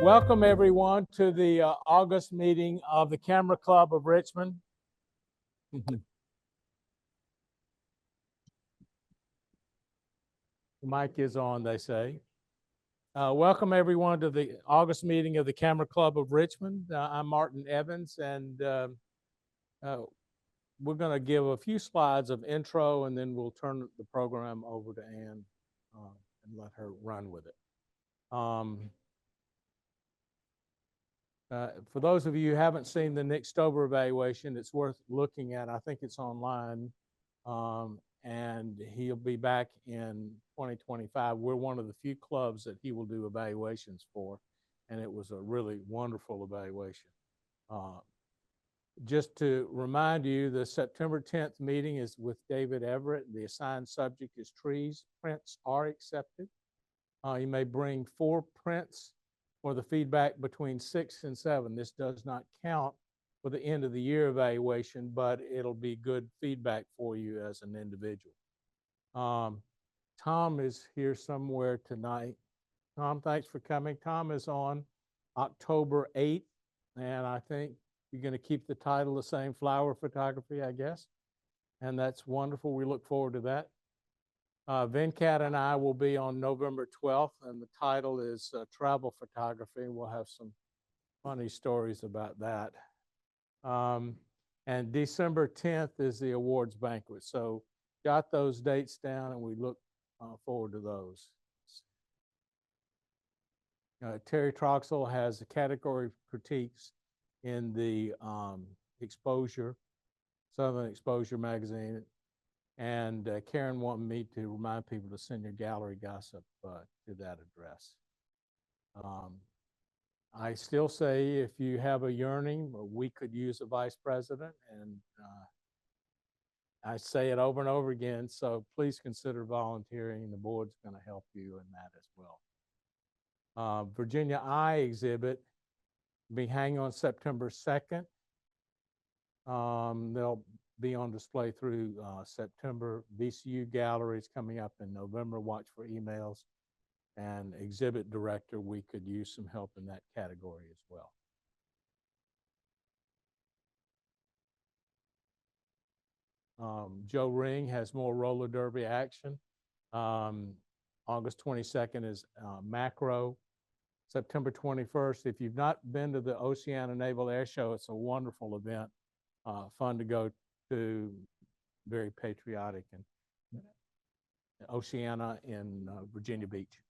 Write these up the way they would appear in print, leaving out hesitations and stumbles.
Welcome everyone to the August meeting of the Camera Club of Richmond. The mic is on, they say. Welcome everyone to the August meeting of the Camera Club of Richmond. I'm Martin Evans, and we're going to give a few slides of intro, and then we'll turn the program over to Ann and let her run with it. For those of you who haven't seen the Nick Stover evaluation, it's worth looking at. I think it's online, and he'll be back in 2025. We're one of the few clubs that he will do evaluations for, and it was a really wonderful evaluation. Just to remind you, the September 10th meeting is with David Everett. The assigned subject is trees. Prints are accepted. You may bring 4 prints for the feedback between 6 and 7. This does not count for the end of the year evaluation, but it'll be good feedback for you as an individual. Tom is here somewhere tonight. Tom, thanks for coming. Tom is on October 8th, and I think you're going to keep the title the same, flower photography, I guess. And that's wonderful. We look forward to that. Venkat and I will be on November 12th, and the title is Travel Photography. We'll have some funny stories about that. And December 10th is the awards banquet. So jot those dates down, and we look forward to those. Terry Troxell has the category critiques in the Exposure, Southern Exposure magazine. And Karen wanted me to remind people to send your gallery gossip to that address. I still say if you have a yearning, we could use a vice president, and I say it over and over again, so please consider volunteering. The board's going to help you in that as well. Virginia I exhibit will be hanging on September 2nd. They'll be on display through September. VCU galleries coming up in November. Watch for emails. And exhibit director, we could use some help in that category as well. Joe Ring has more roller derby action. August 22nd is macro. September 21st, if you've not been to the Oceana Naval Air Show, it's a wonderful event. Fun to go to, very patriotic, and Oceana in Virginia Beach.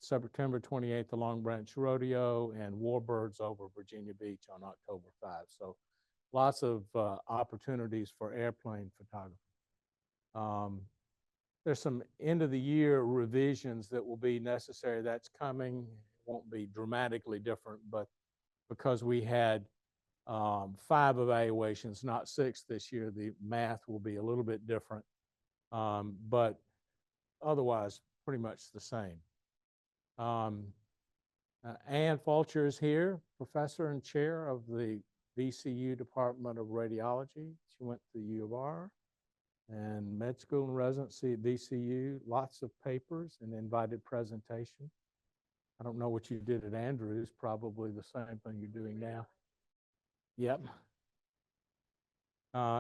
September 28th, the Long Branch Rodeo, and Warbirds over Virginia Beach on October 5. So lots of opportunities for airplane photography. There's some end of the year revisions that will be necessary. That's coming. It won't be dramatically different, but because we had 5 evaluations, not 6 this year, the math will be a little bit different, but otherwise pretty much the same. Ann Fulcher is here, professor and chair of the VCU Department of Radiology. She went to the U of R and med school and residency at VCU, lots of papers and invited presentation. I don't know what you did at Andrews, probably the same thing you're doing now. Yep.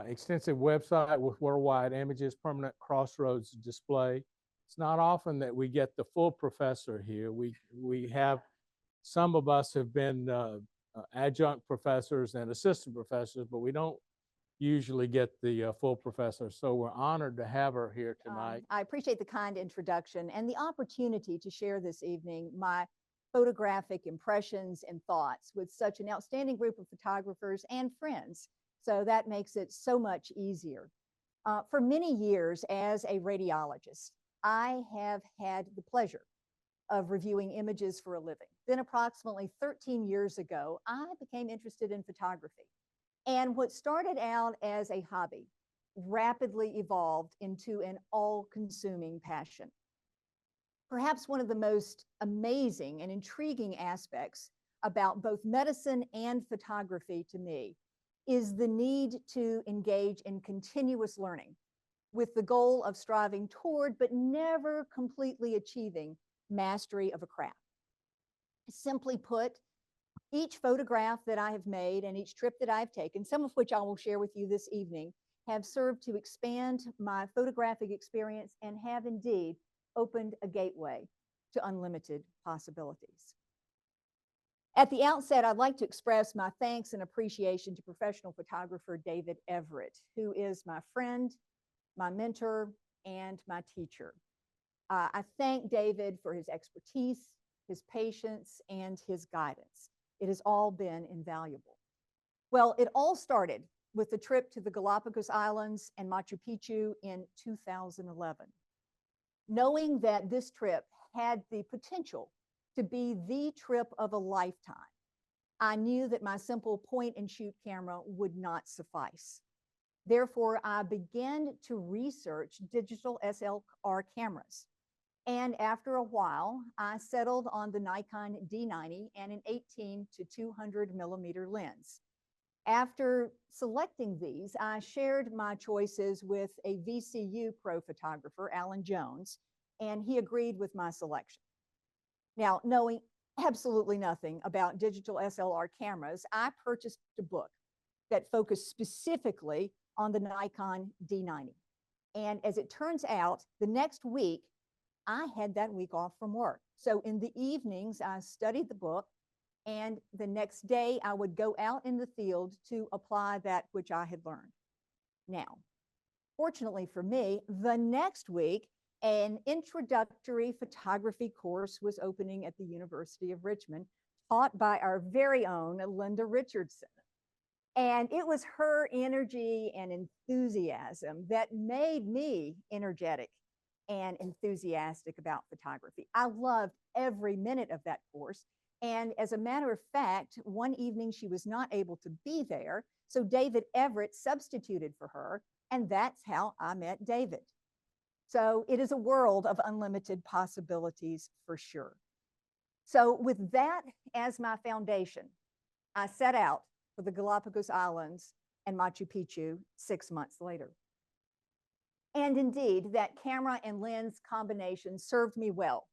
Extensive website with worldwide images, permanent crossroads display. It's not often that we get the full professor here. We have, some of us have been adjunct professors and assistant professors, but we don't usually get the full professor. So we're honored to have her here tonight. I appreciate the kind introduction and the opportunity to share this evening my photographic impressions and thoughts with such an outstanding group of photographers and friends. So that makes it so much easier. For many years as a radiologist, I have had the pleasure of reviewing images for a living. Then approximately 13 years ago, I became interested in photography. And what started out as a hobby rapidly evolved into an all-consuming passion. Perhaps one of the most amazing and intriguing aspects about both medicine and photography to me is the need to engage in continuous learning with the goal of striving toward, but never completely achieving, mastery of a craft. Simply put, each photograph that I have made and each trip that I've taken, some of which I will share with you this evening, have served to expand my photographic experience and have indeed opened a gateway to unlimited possibilities. At the outset, I'd like to express my thanks and appreciation to professional photographer David Everett, who is my friend, my mentor, and my teacher. I thank David for his expertise, his patience, and his guidance. It has all been invaluable. Well, it all started with the trip to the Galapagos Islands and Machu Picchu in 2011. Knowing that this trip had the potential to be the trip of a lifetime, I knew that my simple point and shoot camera would not suffice. Therefore, I began to research digital SLR cameras. And after a while, I settled on the Nikon D90 and an 18 to 200 millimeter lens. After selecting these, I shared my choices with a VCU pro photographer, Alan Jones, and he agreed with my selection. Now, knowing absolutely nothing about digital SLR cameras, I purchased a book that focused specifically on the Nikon D90. And as it turns out, the next week, I had that week off from work. So in the evenings, I studied the book, and the next day I would go out in the field to apply that which I had learned. Now, fortunately for me, the next week, an introductory photography course was opening at the University of Richmond, taught by our very own Linda Richardson. And it was her energy and enthusiasm that made me energetic and enthusiastic about photography. I loved every minute of that course. And as a matter of fact, one evening she was not able to be there, so David Everett substituted for her, and that's how I met David. So it is a world of unlimited possibilities for sure. So with that as my foundation, I set out for the Galapagos Islands and Machu Picchu 6 months later. And indeed, that camera and lens combination served me well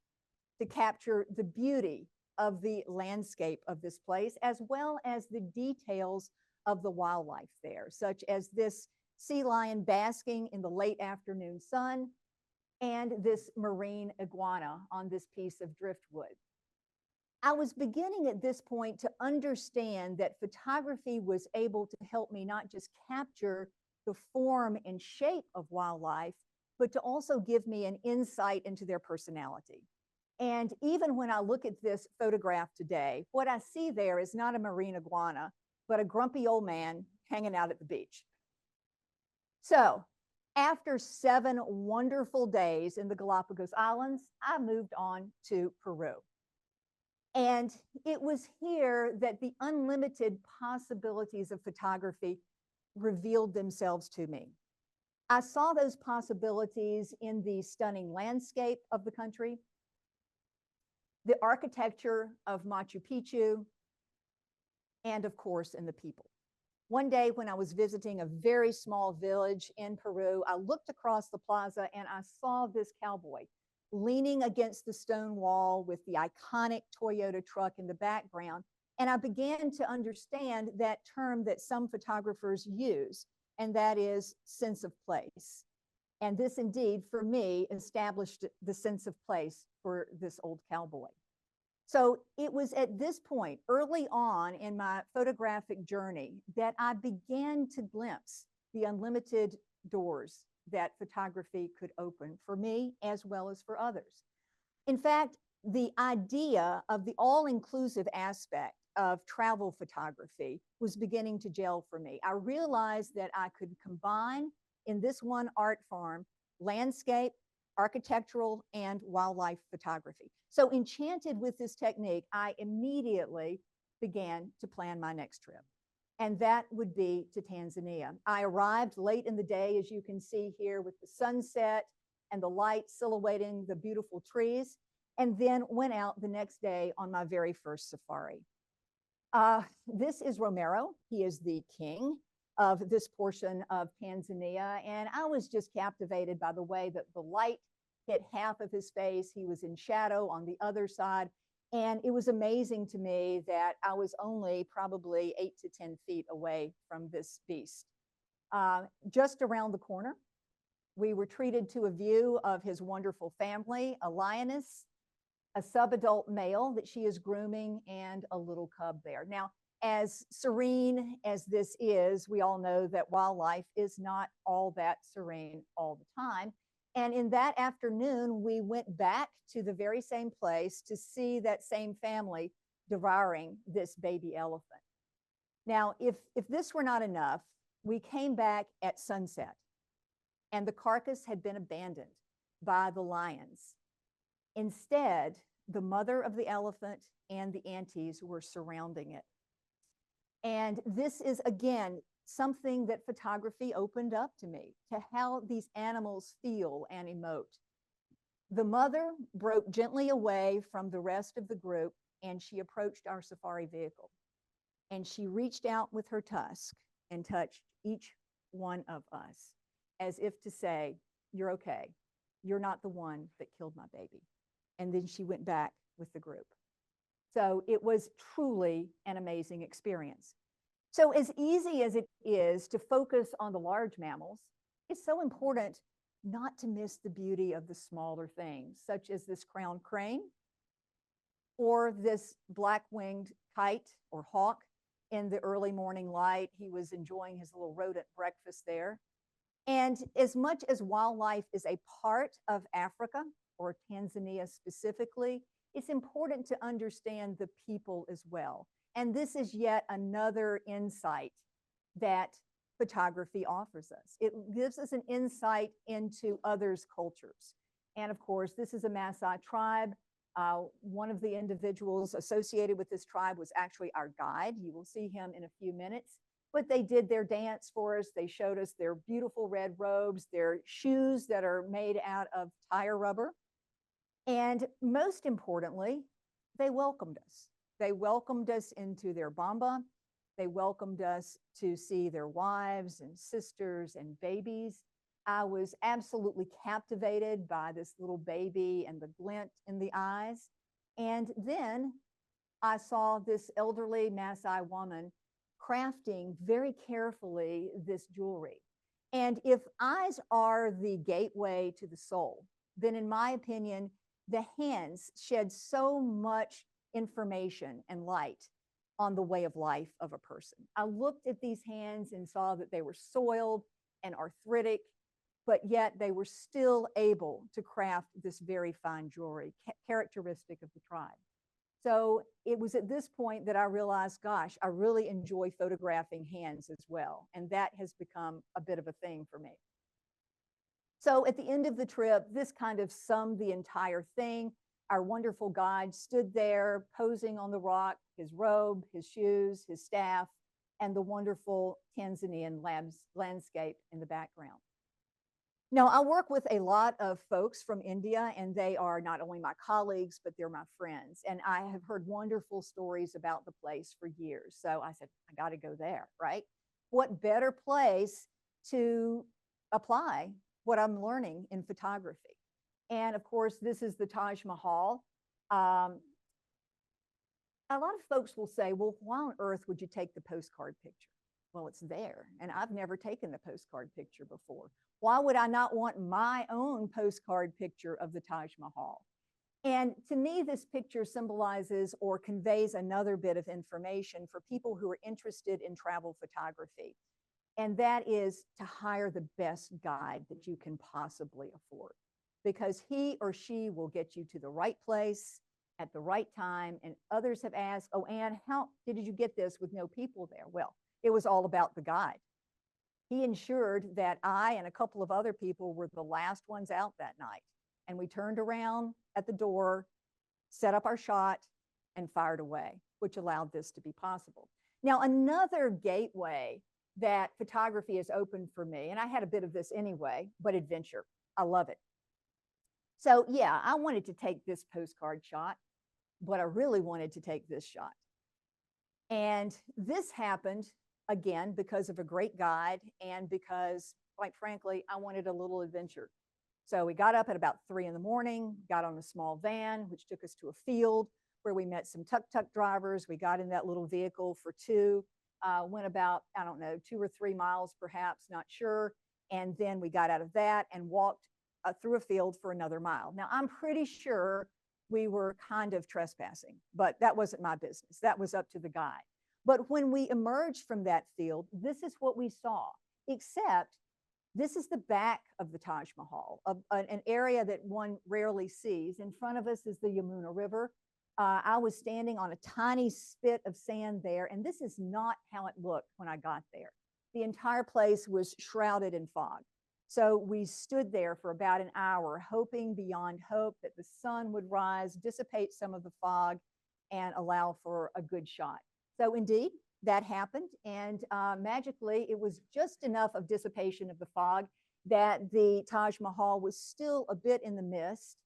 to capture the beauty of the landscape of this place, as well as the details of the wildlife there, such as this sea lion basking in the late afternoon sun and this marine iguana on this piece of driftwood. I was beginning at this point to understand that photography was able to help me not just capture the form and shape of wildlife, but to also give me an insight into their personality. And even when I look at this photograph today, what I see there is not a marine iguana, but a grumpy old man hanging out at the beach. So after 7 wonderful days in the Galapagos Islands, I moved on to Peru. And it was here that the unlimited possibilities of photography revealed themselves to me. I saw those possibilities in the stunning landscape of the country, the architecture of Machu Picchu, and of course, in the people. One day when I was visiting a very small village in Peru, I looked across the plaza and I saw this cowboy leaning against the stone wall with the iconic Toyota truck in the background. And I began to understand that term that some photographers use, and that is sense of place. And this indeed, for me, established the sense of place for this old cowboy. So it was at this point, early on in my photographic journey, that I began to glimpse the unlimited doors that photography could open for me as well as for others. In fact, the idea of the all-inclusive aspect of travel photography was beginning to gel for me. I realized that I could combine in this one art form landscape, architectural, and wildlife photography. So enchanted with this technique, I immediately began to plan my next trip. And that would be to Tanzania. I arrived late in the day, as you can see here, with the sunset and the light silhouetting the beautiful trees, and then went out the next day on my very first safari. This is Romero. He is the king of this portion of Tanzania, and I was just captivated by the way that the light hit half of his face. He was in shadow on the other side, And it was amazing to me that I was only probably 8 to 10 feet away from this beast. Just around the corner, we were treated to a view of his wonderful family, a lioness, a subadult male that she is grooming, and a little cub there. Now, as serene as this is, we all know that wildlife is not all that serene all the time. And in that afternoon, we went back to the very same place to see that same family devouring this baby elephant. Now, if this were not enough, we came back at sunset, and the carcass had been abandoned by the lions. Instead, the mother of the elephant and the aunties were surrounding it. And this is, again, something that photography opened up to me, to how these animals feel and emote. The mother broke gently away from the rest of the group, and she approached our safari vehicle. And she reached out with her tusk and touched each one of us, as if to say, "You're okay. You're not the one that killed my baby." And then she went back with the group. So it was truly an amazing experience. So as easy as it is to focus on the large mammals, it's so important not to miss the beauty of the smaller things, such as this crowned crane or this black-winged kite or hawk in the early morning light. He was enjoying his little rodent breakfast there. And as much as wildlife is a part of Africa, or Tanzania specifically, it's important to understand the people as well. And this is yet another insight that photography offers us. It gives us an insight into others' cultures. And of course, this is a Maasai tribe. One of the individuals associated with this tribe was actually our guide. You will see him in a few minutes. But they did their dance for us. They showed us their beautiful red robes, their shoes that are made out of tire rubber. And most importantly, they welcomed us. They welcomed us into their bamba. They welcomed us to see their wives and sisters and babies. I was absolutely captivated by this little baby and the glint in the eyes. And then I saw this elderly Maasai woman crafting very carefully this jewelry. And if eyes are the gateway to the soul, then in my opinion, the hands shed so much information and light on the way of life of a person. I looked at these hands and saw that they were soiled and arthritic, but yet they were still able to craft this very fine jewelry, characteristic of the tribe. So it was at this point that I realized, gosh, I really enjoy photographing hands as well. And that has become a bit of a thing for me. So at the end of the trip, this kind of summed the entire thing. Our wonderful guide stood there posing on the rock, his robe, his shoes, his staff, and the wonderful Tanzanian landscape in the background. Now, I work with a lot of folks from India, and they are not only my colleagues, but they're my friends. And I have heard wonderful stories about the place for years. So I said, I got to go there, right? What better place to apply what I'm learning in photography? And of course, this is the Taj Mahal. A lot of folks will say, well, why on earth would you take the postcard picture? Well, it's there, and I've never taken the postcard picture before. Why would I not want my own postcard picture of the Taj Mahal? And to me, this picture symbolizes or conveys another bit of information for people who are interested in travel photography. And that is to hire the best guide that you can possibly afford, because he or she will get you to the right place at the right time. And others have asked, oh, Ann, how did you get this with no people there? Well, it was all about the guide. He ensured that I and a couple of other people were the last ones out that night. And we turned around at the door, set up our shot, and fired away, which allowed this to be possible. Now, another gateway that photography has opened for me, and I had a bit of this anyway, but adventure. I love it. So yeah, I wanted to take this postcard shot, but I really wanted to take this shot. And this happened again because of a great guide and because, quite frankly, I wanted a little adventure. So we got up at about 3 in the morning, got on a small van, which took us to a field where we met some tuk-tuk drivers. We got in that little vehicle for two, went about, I don't know, 2 or 3 miles perhaps, not sure. And then we got out of that and walked through a field for another mile. Now, I'm pretty sure we were kind of trespassing, but that wasn't my business. That was up to the guide. But when we emerged from that field, this is what we saw, except this is the back of the Taj Mahal, an area that one rarely sees. In front of us is the Yamuna River. I was standing on a tiny spit of sand there, and this is not how it looked when I got there. The entire place was shrouded in fog. So we stood there for about an hour, hoping beyond hope that the sun would rise, dissipate some of the fog, and allow for a good shot. So indeed, that happened. And magically, it was just enough of dissipation of the fog that the Taj Mahal was still a bit in the mist.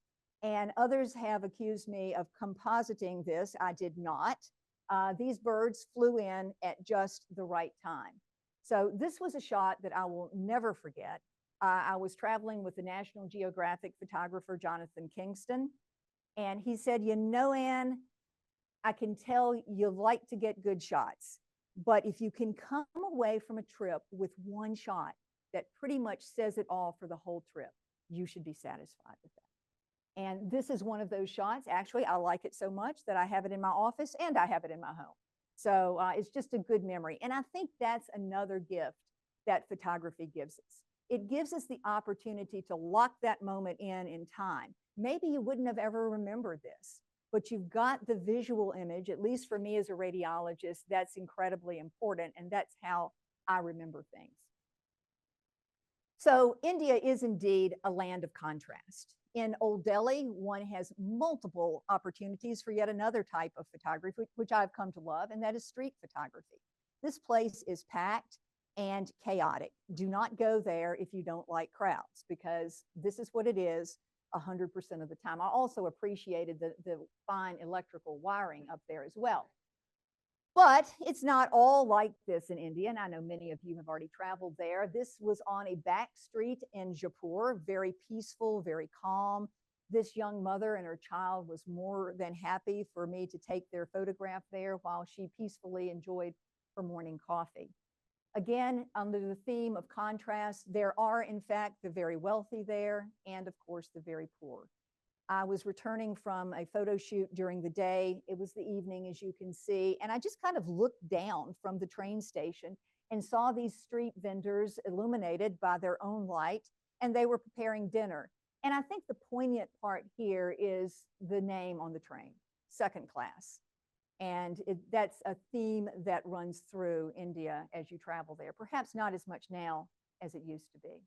And others have accused me of compositing this. I did not. These birds flew in at just the right time. So this was a shot that I will never forget. I was traveling with the National Geographic photographer, Jonathan Kingston. And he said, you know, Ann, I can tell you like to get good shots, but if you can come away from a trip with one shot that pretty much says it all for the whole trip, you should be satisfied with that. And this is one of those shots. Actually, I like it so much that I have it in my office and I have it in my home. So it's just a good memory. And I think that's another gift that photography gives us. It gives us the opportunity to lock that moment in time. Maybe you wouldn't have ever remembered this, but you've got the visual image. At least for me as a radiologist, that's incredibly important, and that's how I remember things. So India is indeed a land of contrast. In Old Delhi, one has multiple opportunities for yet another type of photography, which I've come to love, and that is street photography. This place is packed and chaotic. Do not go there if you don't like crowds, because this is what it is 100% of the time. I also appreciated the fine electrical wiring up there as well. But it's not all like this in India, and I know many of you have already traveled there. This was on a back street in Jaipur, very peaceful, very calm. This young mother and her child was more than happy for me to take their photograph there while she peacefully enjoyed her morning coffee. Again, under the theme of contrast, there are, in fact, the very wealthy there, and of course, the very poor. I was returning from a photo shoot during the day. It was the evening, as you can see, and I just kind of looked down from the train station and saw these street vendors illuminated by their own light, and they were preparing dinner. And I think the poignant part here is the name on the train, second class. And that's a theme that runs through India as you travel there, perhaps not as much now as it used to be.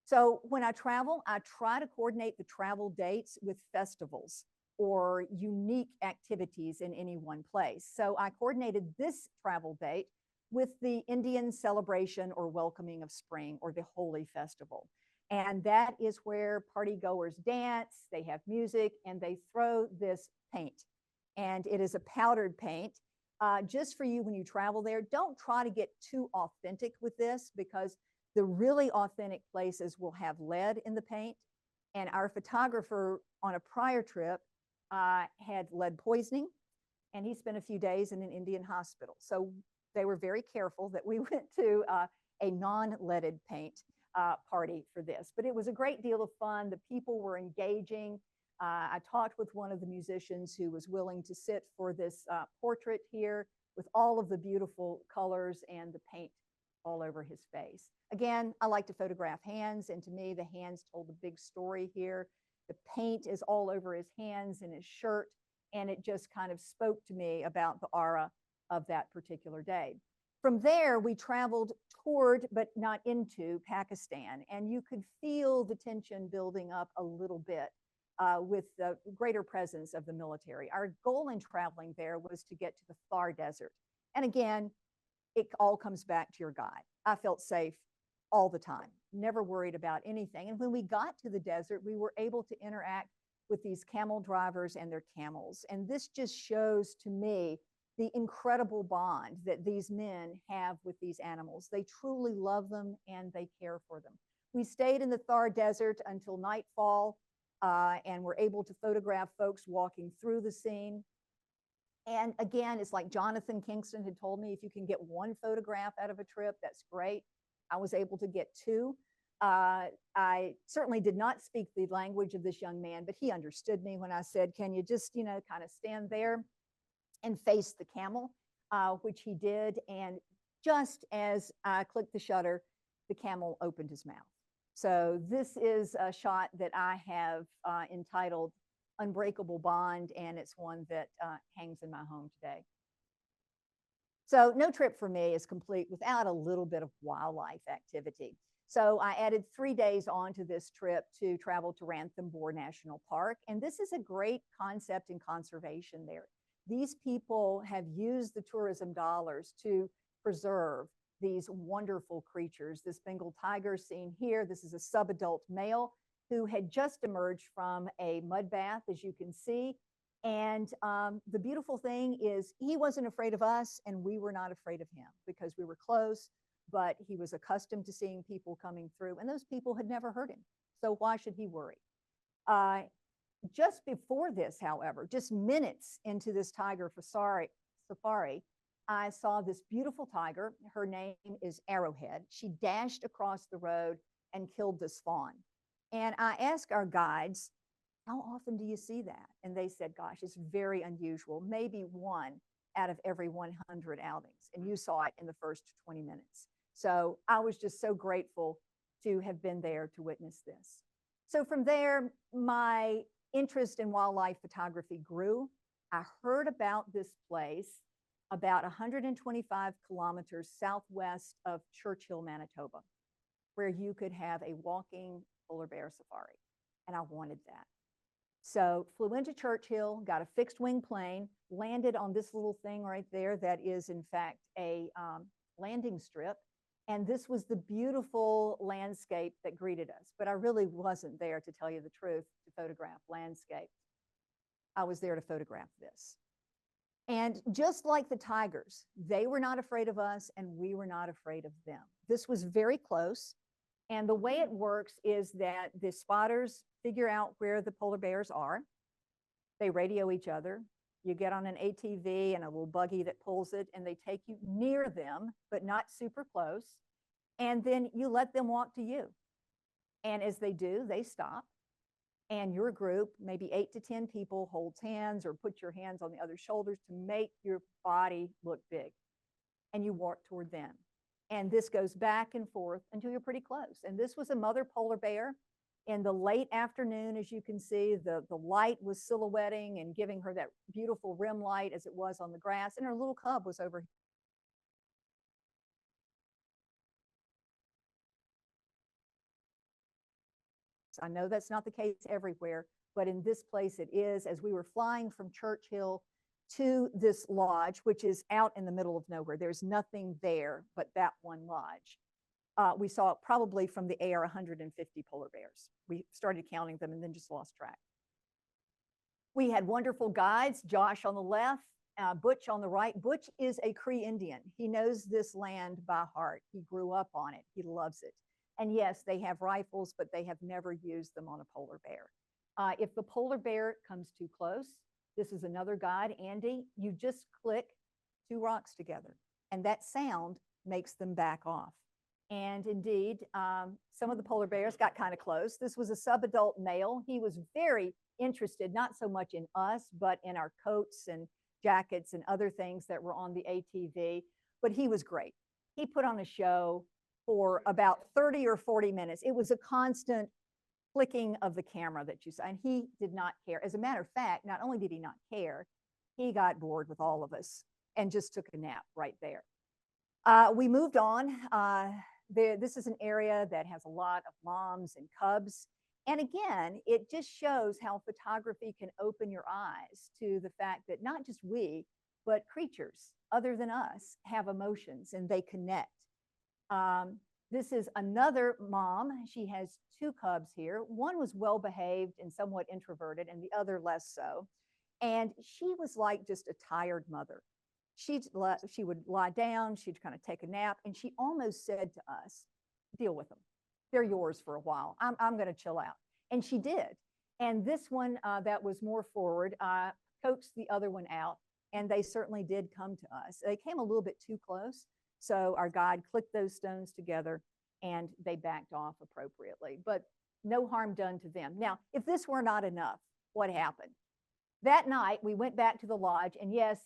So when I travel, I try to coordinate the travel dates with festivals or unique activities in any one place. So I coordinated this travel date with the Indian celebration or welcoming of spring, or the Holi festival. And that is where party goers dance, they have music, and they throw this paint. And it is a powdered paint. Just for you, when you travel there, don't try to get too authentic with this, because the really authentic places will have lead in the paint. And our photographer on a prior trip had lead poisoning, and he spent a few days in an Indian hospital. So they were very careful that we went to a non-leaded paint party for this. But it was a great deal of fun. The people were engaging. I talked with one of the musicians who was willing to sit for this portrait here with all of the beautiful colors and the paint all over his face. Again, I like to photograph hands, and to me, the hands told a big story here. The paint is all over his hands and his shirt, and it just kind of spoke to me about the aura of that particular day. From there, we traveled toward, but not into, Pakistan, and you could feel the tension building up a little bit with the greater presence of the military. Our goal in traveling there was to get to the Thar Desert. And again, it all comes back to your guide. I felt safe all the time, never worried about anything. And when we got to the desert, we were able to interact with these camel drivers and their camels. And this just shows to me the incredible bond that these men have with these animals. They truly love them and they care for them. We stayed in the Thar Desert until nightfall and were able to photograph folks walking through the scene. And again, it's like Jonathan Kingston had told me, if you can get one photograph out of a trip, that's great. I was able to get two. I certainly did not speak the language of this young man, but he understood me when I said, can you just, kind of stand there and face the camel, which he did. And just as I clicked the shutter, the camel opened his mouth. So this is a shot that I have entitled Unbreakable Bond, and it's one that hangs in my home today. So no trip for me is complete without a little bit of wildlife activity. So I added 3 days onto this trip to travel to Ranthambore National Park. And this is a great concept in conservation there. These people have used the tourism dollars to preserve these wonderful creatures. This Bengal tiger seen here, this is a subadult male who had just emerged from a mud bath, as you can see. And the beautiful thing is he wasn't afraid of us and we were not afraid of him because we were close, but he was accustomed to seeing people coming through and those people had never hurt him. So why should he worry? Just before this, however, just minutes into this tiger safari, I saw this beautiful tiger. Her name is Arrowhead. She dashed across the road and killed this fawn. And I asked our guides, how often do you see that? And they said, gosh, it's very unusual, maybe one out of every 100 outings. And you saw it in the first 20 minutes. So I was just so grateful to have been there to witness this. So from there, my interest in wildlife photography grew. I heard about this place about 125 kilometers southwest of Churchill, Manitoba, where you could have a walking polar bear safari. And I wanted that. So flew into Churchill, got a fixed wing plane, landed on this little thing right there that is in fact a landing strip. And this was the beautiful landscape that greeted us. But I really wasn't there, to tell you the truth, to photograph landscape. I was there to photograph this. And just like the tigers, they were not afraid of us and we were not afraid of them. This was very close. And the way it works is that the spotters figure out where the polar bears are. They radio each other. You get on an ATV and a little buggy that pulls it, and they take you near them, but not super close. And then you let them walk to you. And as they do, they stop. And your group, maybe 8 to 10 people, holds hands or put your hands on the other shoulders to make your body look big. And you walk toward them. And this goes back and forth until you're pretty close. And this was a mother polar bear. In the late afternoon, as you can see, the light was silhouetting and giving her that beautiful rim light as it was on the grass. And her little cub was over here. I know that's not the case everywhere, but in this place it is. As we were flying from Churchill to this lodge, which is out in the middle of nowhere, there's nothing there but that one lodge. We saw it probably from the air 150 polar bears. We started counting them and then just lost track. We had wonderful guides, Josh on the left, Butch on the right. Butch is a Cree Indian. He knows this land by heart. He grew up on it. He loves it. And yes, they have rifles, but they have never used them on a polar bear. If the polar bear comes too close, this is another guide, Andy, you just click 2 rocks together and that sound makes them back off. And indeed, some of the polar bears got kind of close. This was a subadult male. He was very interested, not so much in us, but in our coats and jackets and other things that were on the ATV, but he was great. He put on a show for about 30 or 40 minutes. It was a constant flicking of the camera that you saw, and he did not care. As a matter of fact, not only did he not care, he got bored with all of us and just took a nap right there. We moved on. This is an area that has a lot of moms and cubs. And again, it just shows how photography can open your eyes to the fact that not just we, but creatures other than us have emotions and they connect. This is another mom. She has 2 cubs here. One was well-behaved and somewhat introverted, and the other less so. And she was like just a tired mother. She would lie down, she'd kind of take a nap, and she almost said to us, deal with them. They're yours for a while. I'm going to chill out. And she did. And this one that was more forward coaxed the other one out and they certainly did come to us. They came a little bit too close, so our guide clicked those stones together and they backed off appropriately, but no harm done to them. Now, if this were not enough, what happened? That night, we went back to the lodge, and yes,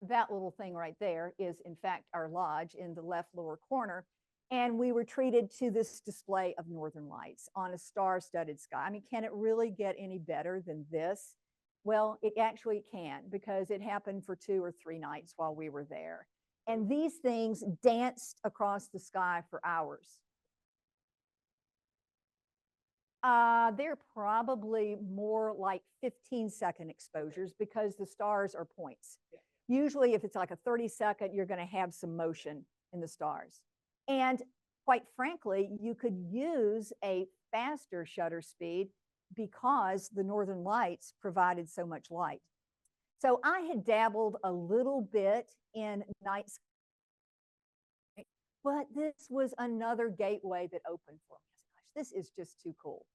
that little thing right there is in fact our lodge in the left lower corner. And we were treated to this display of northern lights on a star-studded sky. I mean, can it really get any better than this? Well, it actually can, because it happened for 2 or 3 nights while we were there. And these things danced across the sky for hours. They're probably more like 15-second exposures because the stars are points. Usually if it's like a 30-second, you're going to have some motion in the stars. And quite frankly, you could use a faster shutter speed because the northern lights provided so much light. So I had dabbled a little bit in night sky, but this was another gateway that opened for me. Gosh, this is just too cool.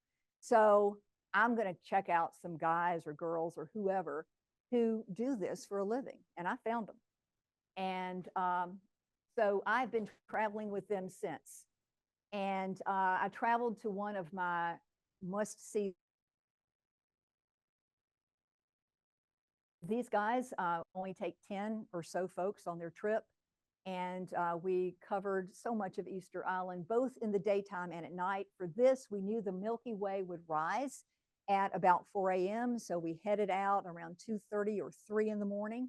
So I'm going to check out some guys or girls or whoever who do this for a living. And I found them. And so I've been traveling with them since. And I traveled to one of my must-see. These guys only take 10 or so folks on their trip. And we covered so much of Easter Island, both in the daytime and at night. For this, we knew the Milky Way would rise at about 4 a.m. So we headed out around 2:30 or 3 in the morning,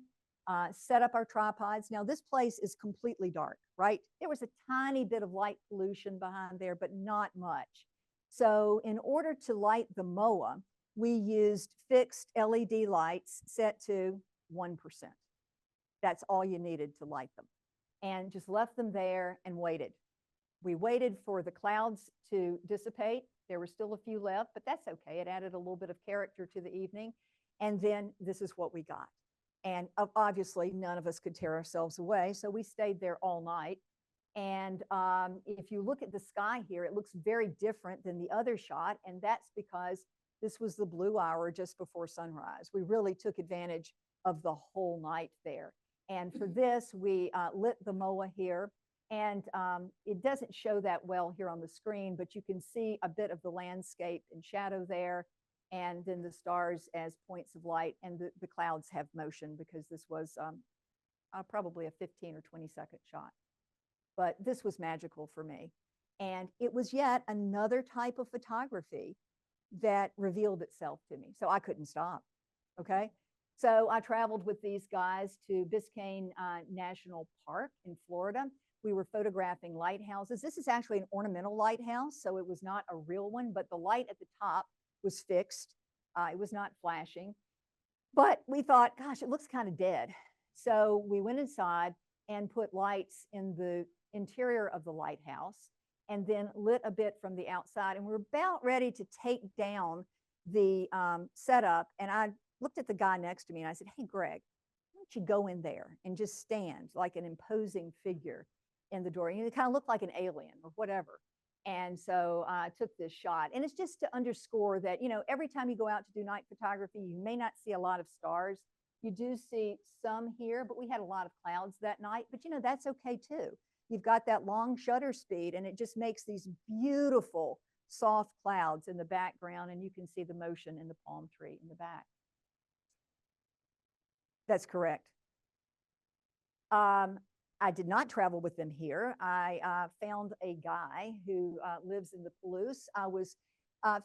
set up our tripods. Now this place is completely dark, right? There was a tiny bit of light pollution behind there, but not much. So in order to light the MOA, we used fixed LED lights set to 1%. That's all you needed to light them. And just left them there and waited. We waited for the clouds to dissipate. There were still a few left, but that's okay. It added a little bit of character to the evening. And then this is what we got. And obviously none of us could tear ourselves away. So we stayed there all night. And if you look at the sky here, it looks very different than the other shot. And that's because this was the blue hour just before sunrise. We really took advantage of the whole night there. And for this, we lit the MOA here. And it doesn't show that well here on the screen, but you can see a bit of the landscape in shadow there, and then the stars as points of light, and the clouds have motion because this was probably a 15 or 20-second shot. But this was magical for me. And it was yet another type of photography that revealed itself to me. So I couldn't stop, okay? So I traveled with these guys to Biscayne National Park in Florida. We were photographing lighthouses. This is actually an ornamental lighthouse, so it was not a real one, but the light at the top was fixed. It was not flashing. But we thought, gosh, it looks kind of dead. So we went inside and put lights in the interior of the lighthouse and then lit a bit from the outside. And we were about ready to take down the setup. And I looked at the guy next to me and I said, hey, Greg, why don't you go in there and just stand like an imposing figure in the door? And it kind of looked like an alien or whatever. And so I took this shot. And it's just to underscore that, you know, every time you go out to do night photography, you may not see a lot of stars. You do see some here, but we had a lot of clouds that night. But, you know, that's okay, too. You've got that long shutter speed, and it just makes these beautiful soft clouds in the background. And you can see the motion in the palm tree in the back. That's correct. I did not travel with them here. I found a guy who lives in the Palouse. I was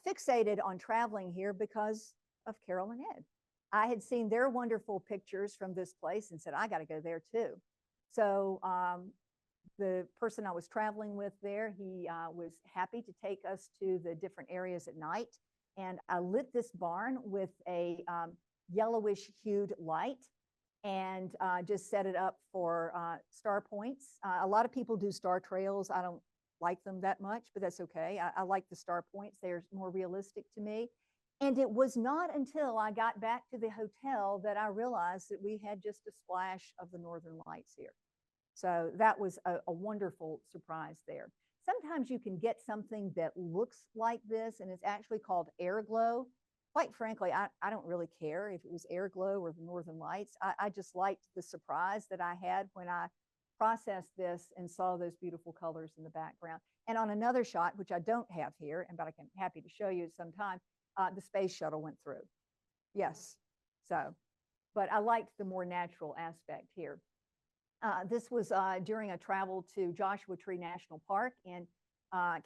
fixated on traveling here because of Carol and Ed. I had seen their wonderful pictures from this place and said, I got to go there too. So the person I was traveling with there, he was happy to take us to the different areas at night. And I lit this barn with a yellowish hued light and just set it up for star points. A lot of people do star trails. I don't like them that much, but that's okay. I like the star points. They're more realistic to me. And it was not until I got back to the hotel that I realized that we had just a splash of the northern lights here. So that was a wonderful surprise there. Sometimes you can get something that looks like this, and it's actually called air glow. quite frankly, I don't really care if it was air glow or the northern lights. I just liked the surprise that I had when I processed this and saw those beautiful colors in the background. And on another shot, which I don't have here, but I'm happy to show you sometime, the space shuttle went through. Yes. So, but I liked the more natural aspect here. This was during a travel to Joshua Tree National Park in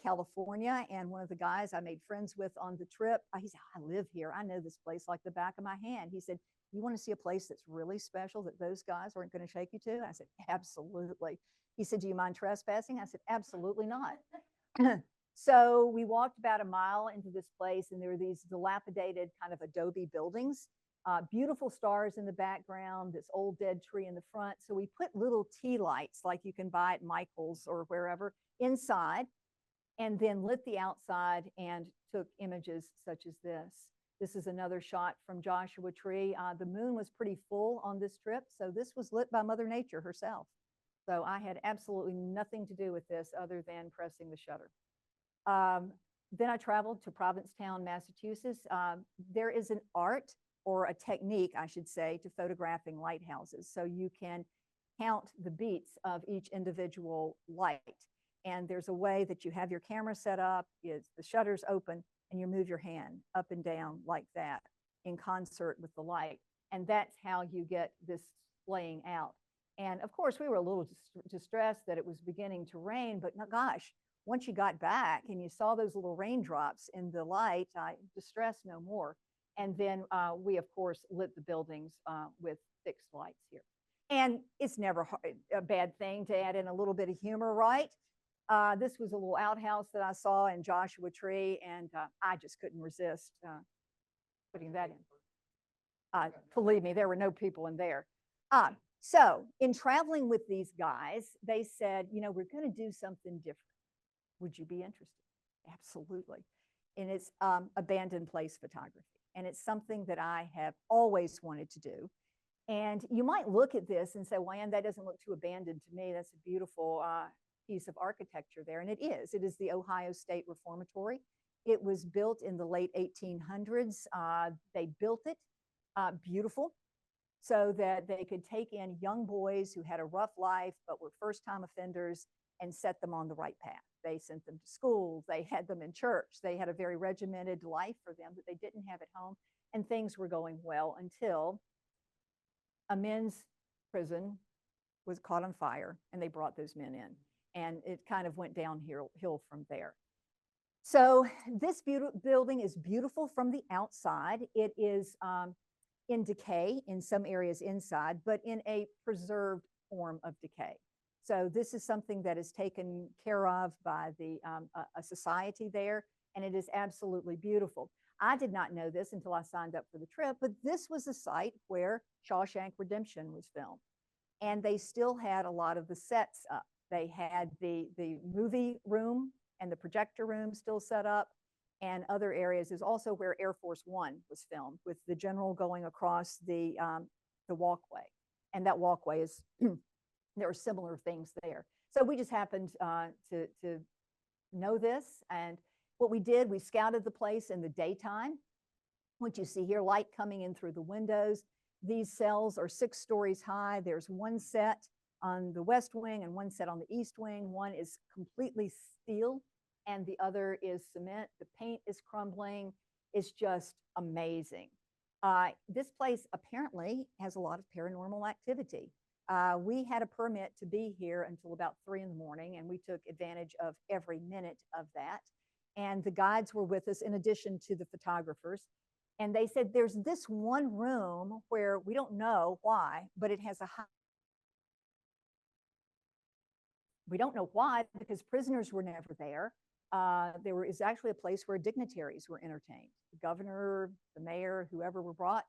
California. And one of the guys I made friends with on the trip, he said, I live here. I know this place like the back of my hand. He said, you want to see a place that's really special that those guys aren't going to take you to? I said, absolutely. He said, do you mind trespassing? I said, absolutely not. So we walked about a mile into this place, and there were these dilapidated kind of adobe buildings, beautiful stars in the background, this old dead tree in the front. So we put little tea lights like you can buy at Michael's or wherever inside, and then lit the outside and took images such as this. This is another shot from Joshua Tree. The moon was pretty full on this trip, so this was lit by Mother Nature herself. So I had absolutely nothing to do with this other than pressing the shutter. Then I traveled to Provincetown, Massachusetts. There is an art, or a technique, I should say, to photographing lighthouses. So you can count the beats of each individual light. And there's a way that you have your camera set up, is the shutter's open, and you move your hand up and down like that in concert with the light. And that's how you get this playing out. And of course, we were a little distressed that it was beginning to rain, but gosh, once you got back and you saw those little raindrops in the light, distress no more. And then we, of course, lit the buildings with fixed lights here. And it's never a bad thing to add in a little bit of humor, right? This was a little outhouse that I saw in Joshua Tree, and I just couldn't resist putting that in. Believe me, there were no people in there. So in traveling with these guys, they said, you know, we're going to do something different. Would you be interested? Absolutely. And it's abandoned place photography. And it's something that I have always wanted to do. And you might look at this and say, well, Ann, that doesn't look too abandoned to me. That's a beautiful piece of architecture there. And it is. It is the Ohio State Reformatory. It was built in the late 1800s. They built it beautiful so that they could take in young boys who had a rough life but were first-time offenders and set them on the right path. They sent them to schools. They had them in church. They had a very regimented life for them that they didn't have at home. And things were going well until a men's prison was caught on fire, and they brought those men in. And it kind of went downhill from there. So this building is beautiful from the outside. It is in decay in some areas inside, but in a preserved form of decay. So this is something that is taken care of by a society there, and it is absolutely beautiful. I did not know this until I signed up for the trip, but this was a site where Shawshank Redemption was filmed. And they still had a lot of the sets up. They had the movie room and the projector room still set up, and other areas is also where Air Force One was filmed, with the general going across the walkway. And that walkway is, there are similar things there. So we just happened to know this. And what we did, we scouted the place in the daytime. What you see here, light coming in through the windows. These cells are 6 stories high. There's one set on the west wing and one set on the east wing. One is completely steel and the other is cement. The paint is crumbling. It's just amazing. This place apparently has a lot of paranormal activity. We had a permit to be here until about 3 in the morning, and we took advantage of every minute of that. And the guides were with us in addition to the photographers. And they said, there's this one room where we don't know why, but it has a high. We don't know why, because prisoners were never there. There is actually a place where dignitaries were entertained. The governor, the mayor, whoever were brought,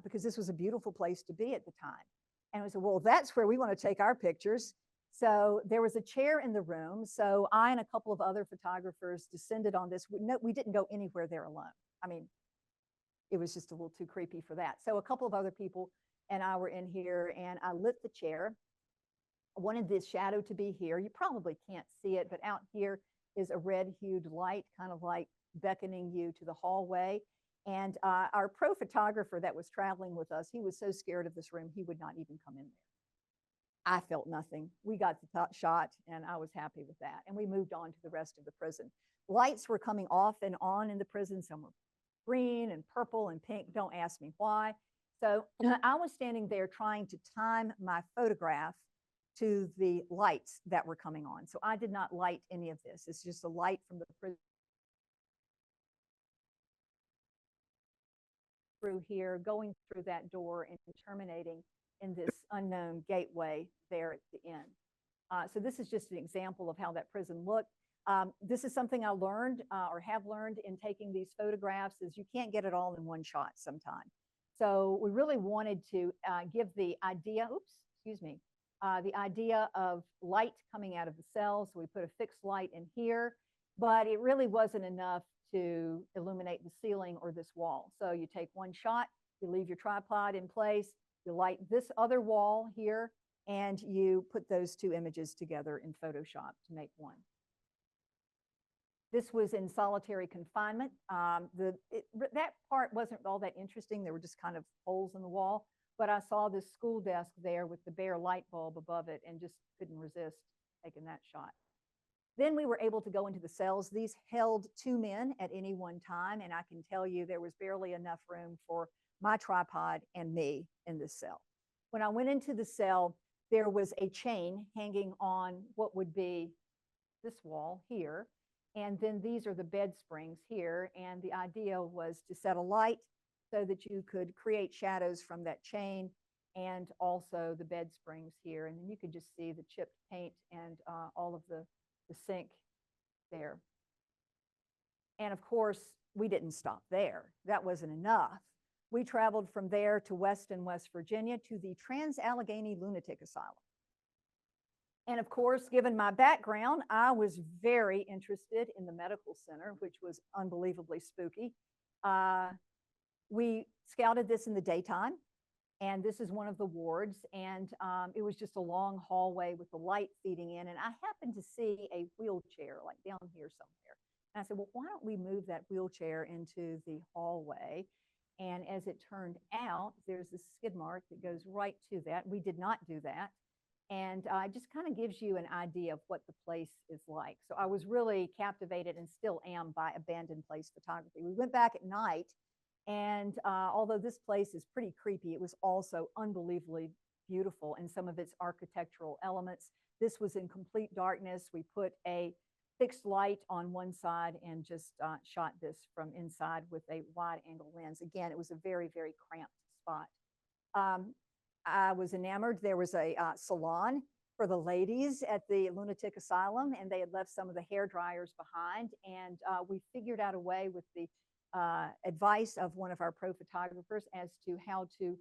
because this was a beautiful place to be at the time. And we said, well, that's where we want to take our pictures. So there was a chair in the room. So I and a couple of other photographers descended on this. We didn't go anywhere there alone. I mean, it was just a little too creepy for that. So a couple of other people and I were in here, and I lit the chair. I wanted this shadow to be here. You probably can't see it, but out here is a red hued light, kind of like beckoning you to the hallway. And our pro photographer that was traveling with us, he was so scared of this room, he would not even come in there. I felt nothing. We got the shot and I was happy with that. And we moved on to the rest of the prison. Lights were coming off and on in the prison. Some were green and purple and pink. Don't ask me why. So I was standing there trying to time my photograph to the lights that were coming on. So I did not light any of this. It's just a light from the prison through here, going through that door and terminating in this unknown gateway there at the end. So this is just an example of how that prison looked. This is something I learned or have learned in taking these photographs is you can't get it all in one shot sometimes. So we really wanted to give the idea, the idea of light coming out of the cell. So we put a fixed light in here, but it really wasn't enough to illuminate the ceiling or this wall. So you take one shot, you leave your tripod in place, you light this other wall here, and you put those two images together in Photoshop to make one. This was in solitary confinement. That part wasn't all that interesting. There were just kind of holes in the wall, but I saw this school desk there with the bare light bulb above it and just couldn't resist taking that shot. Then we were able to go into the cells. These held 2 men at any one time, and I can tell you there was barely enough room for my tripod and me in this cell. When I went into the cell, there was a chain hanging on what would be this wall here, and then these are the bed springs here, and the idea was to set a light so that you could create shadows from that chain and also the bed springs here, and then you could just see the chipped paint and all of the sink there. And of course, we didn't stop there. That wasn't enough. We traveled from there to Weston, West Virginia, to the Trans-Allegheny Lunatic Asylum. And of course, given my background, I was very interested in the medical center, which was unbelievably spooky. We scouted this in the daytime, and this is one of the wards, and it was just a long hallway with the light feeding in, and I happened to see a wheelchair like down here somewhere. And I said, well, why don't we move that wheelchair into the hallway? And as it turned out, there's this skid mark that goes right to that. We did not do that. And it just kind of gives you an idea of what the place is like. So I was really captivated and still am by abandoned place photography. We went back at night, and although this place is pretty creepy, it was also unbelievably beautiful in some of its architectural elements. This was in complete darkness. We put a fixed light on one side and just shot this from inside with a wide angle lens. Again, it was a very, very cramped spot. I was enamored. There was a salon for the ladies at the lunatic asylum, and they had left some of the hair dryers behind. And we figured out a way with the advice of one of our pro photographers as to how to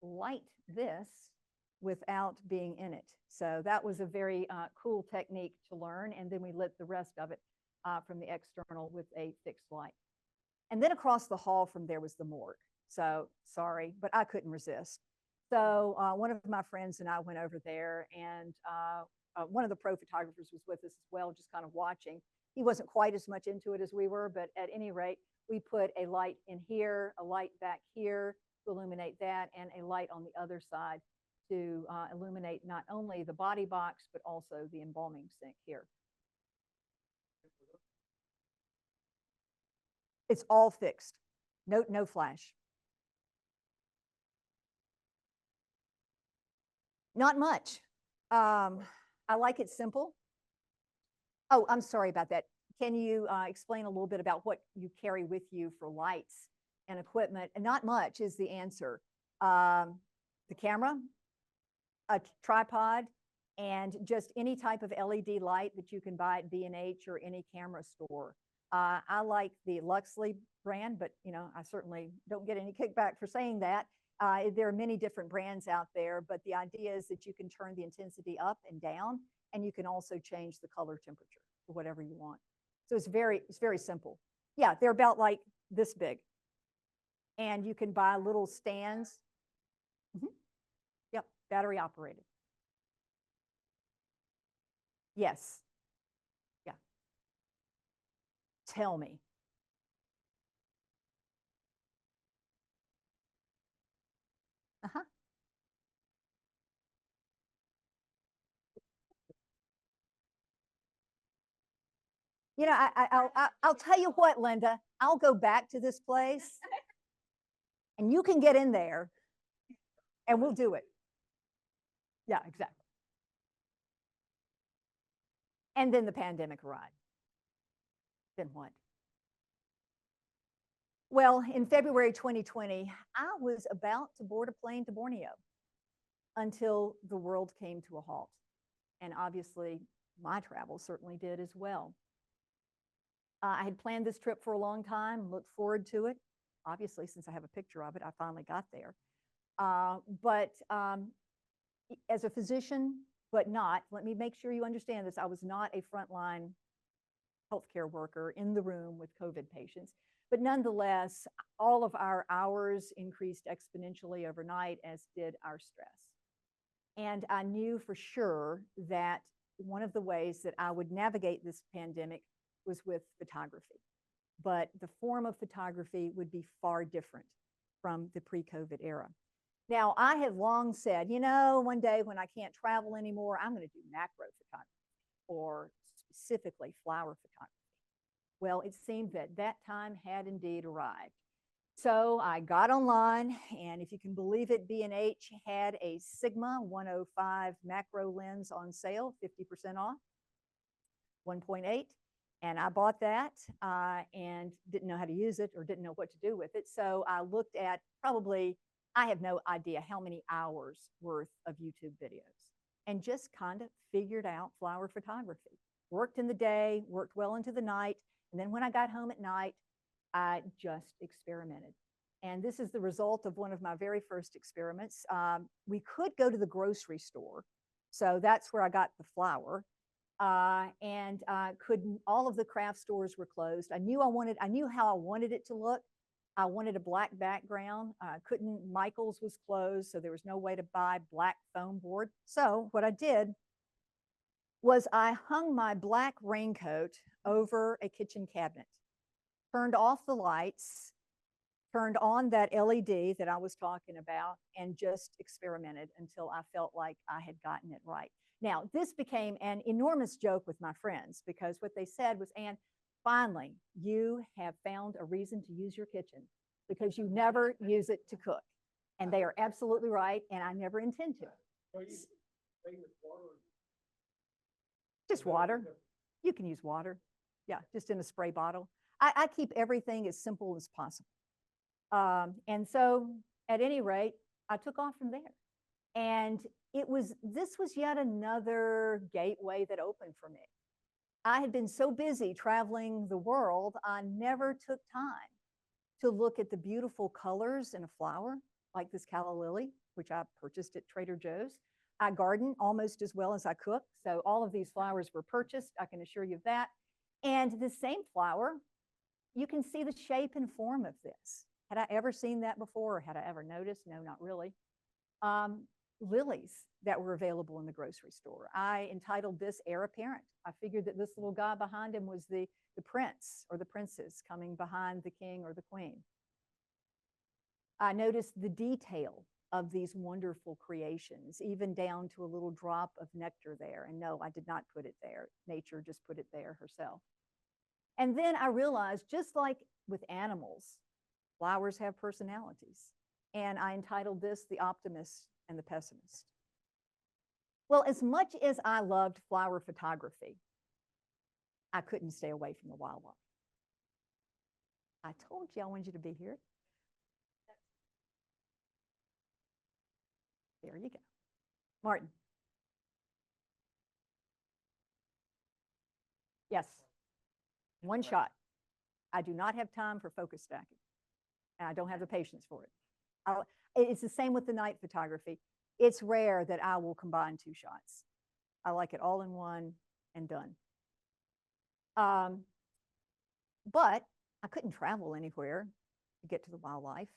light this without being in it. So that was a very cool technique to learn. And then we lit the rest of it from the external with a fixed light. And then across the hall from there was the morgue. So sorry, but I couldn't resist. So one of my friends and I went over there, and one of the pro photographers was with us as well, just kind of watching. He wasn't quite as much into it as we were, but at any rate, we put a light in here, a light back here to illuminate that, and a light on the other side to illuminate not only the body box, but also the embalming sink here. It's all fixed, no flash. Not much. I like it simple. Oh, I'm sorry about that. Can you explain a little bit about what you carry with you for lights and equipment? And not much is the answer. The camera, a tripod, and just any type of LED light that you can buy at B&H or any camera store. I like the Luxley brand, but I certainly don't get any kickback for saying that. There are many different brands out there, but the idea is that you can turn the intensity up and down, and you can also change the color temperature to whatever you want. So it's very simple. Yeah, they're about like this big. And you can buy little stands. Yep, battery operated. Yes. Yeah. Tell me. You know, I'll tell you what, Linda, I'll go back to this place and you can get in there and we'll do it. Yeah, exactly. And then the pandemic arrived. Then what? Well, in February 2020, I was about to board a plane to Borneo until the world came to a halt. And obviously, my travel certainly did as well. I had planned this trip for a long time, looked forward to it. Obviously, since I have a picture of it, I finally got there. But as a physician, but not, let me make sure you understand this, I was not a frontline healthcare worker in the room with COVID patients. But nonetheless, all of our hours increased exponentially overnight, as did our stress. And I knew for sure that one of the ways that I would navigate this pandemic was with photography. But the form of photography would be far different from the pre-COVID era. Now, I have long said, you know, one day when I can't travel anymore, I'm going to do macro photography, or specifically flower photography. Well, it seemed that that time had indeed arrived. So I got online, and if you can believe it, B&H had a Sigma 105 macro lens on sale, 50% off, 1.8. And I bought that and didn't know how to use it or didn't know what to do with it. So I looked at probably, I have no idea how many hours worth of YouTube videos, and just kind of figured out flower photography. Worked in the day, worked well into the night. And then when I got home at night, I just experimented. And this is the result of one of my very first experiments. We could go to the grocery store. So that's where I got the flower. And all of the craft stores were closed. I knew how I wanted it to look. I wanted a black background. Michael's was closed, so there was no way to buy black foam board. So what I did was I hung my black raincoat over a kitchen cabinet, turned off the lights, turned on that LED that I was talking about, and just experimented until I felt like I had gotten it right. Now, this became an enormous joke with my friends, because what they said was, Ann, finally, you have found a reason to use your kitchen, because you never use it to cook. And they are absolutely right, and I never intend to. Just water. You can use water. Yeah, just in a spray bottle. I keep everything as simple as possible. And so at any rate, I took off from there. And this was yet another gateway that opened for me. I had been so busy traveling the world, I never took time to look at the beautiful colors in a flower like this calla lily, which I purchased at Trader Joe's. I garden almost as well as I cook. So all of these flowers were purchased, I can assure you of that. And the same flower, you can see the shape and form of this. Had I ever seen that before, or had I ever noticed? No, not really. Lilies that were available in the grocery store. I entitled this Heir Apparent. I figured that this little guy behind him was the prince or the princess coming behind the king or the queen. I noticed the detail of these wonderful creations, even down to a little drop of nectar there. And no, I did not put it there. Nature just put it there herself. And then I realized, just like with animals, flowers have personalities. And I entitled this The Optimist and the Pessimist. Well, as much as I loved flower photography, I couldn't stay away from the wildlife. I told you I wanted you to be here. There you go. Martin. Yes. One shot. I do not have time for focus stacking, and I don't have the patience for it. It's the same with the night photography. It's rare that I will combine two shots. I like it all in one and done. But I couldn't travel anywhere to get to the wildlife.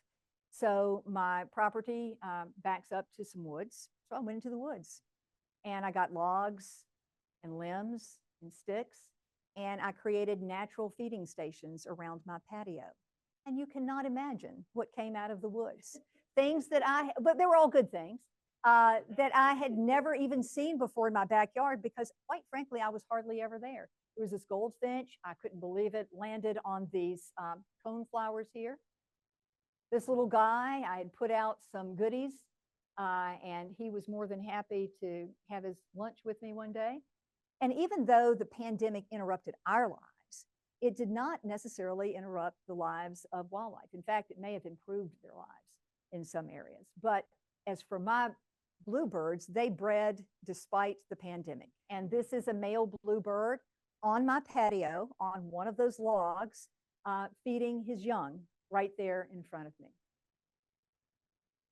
So my property backs up to some woods. So I went into the woods, and I got logs and limbs and sticks, and I created natural feeding stations around my patio. And you cannot imagine what came out of the woods. Things that but they were all good things. that I had never even seen before in my backyard because, quite frankly, I was hardly ever there. There was this goldfinch, I couldn't believe it, landed on these cone flowers here. This little guy, I had put out some goodies, and he was more than happy to have his lunch with me one day. And even though the pandemic interrupted our lives, it did not necessarily interrupt the lives of wildlife. In fact, it may have improved their lives in some areas. But as for my bluebirds, they bred despite the pandemic. And this is a male bluebird on my patio on one of those logs, feeding his young right there in front of me.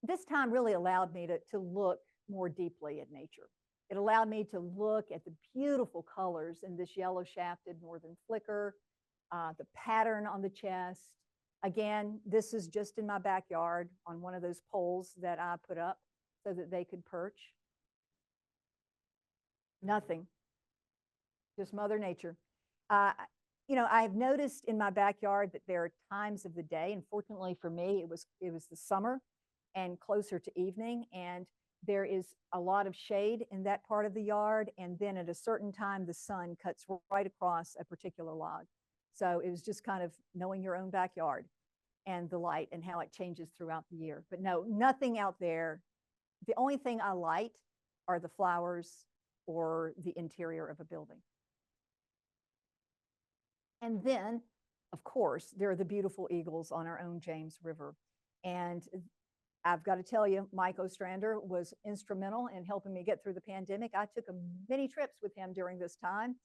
This time really allowed me to look more deeply at nature. It allowed me to look at the beautiful colors in this yellow shafted northern flicker, the pattern on the chest. Again, this is just in my backyard on one of those poles that I put up so that they could perch. Nothing, just Mother Nature. You know, I've noticed in my backyard that there are times of the day, and fortunately for me, it was the summer and closer to evening, and there is a lot of shade in that part of the yard, and then at a certain time, the sun cuts right across a particular log. So it was just kind of knowing your own backyard and the light and how it changes throughout the year. But no, nothing out there. The only thing I light are the flowers or the interior of a building. And then, of course, there are the beautiful eagles on our own James River. And I've got to tell you, Mike Ostrander was instrumental in helping me get through the pandemic. I took many trips with him during this time,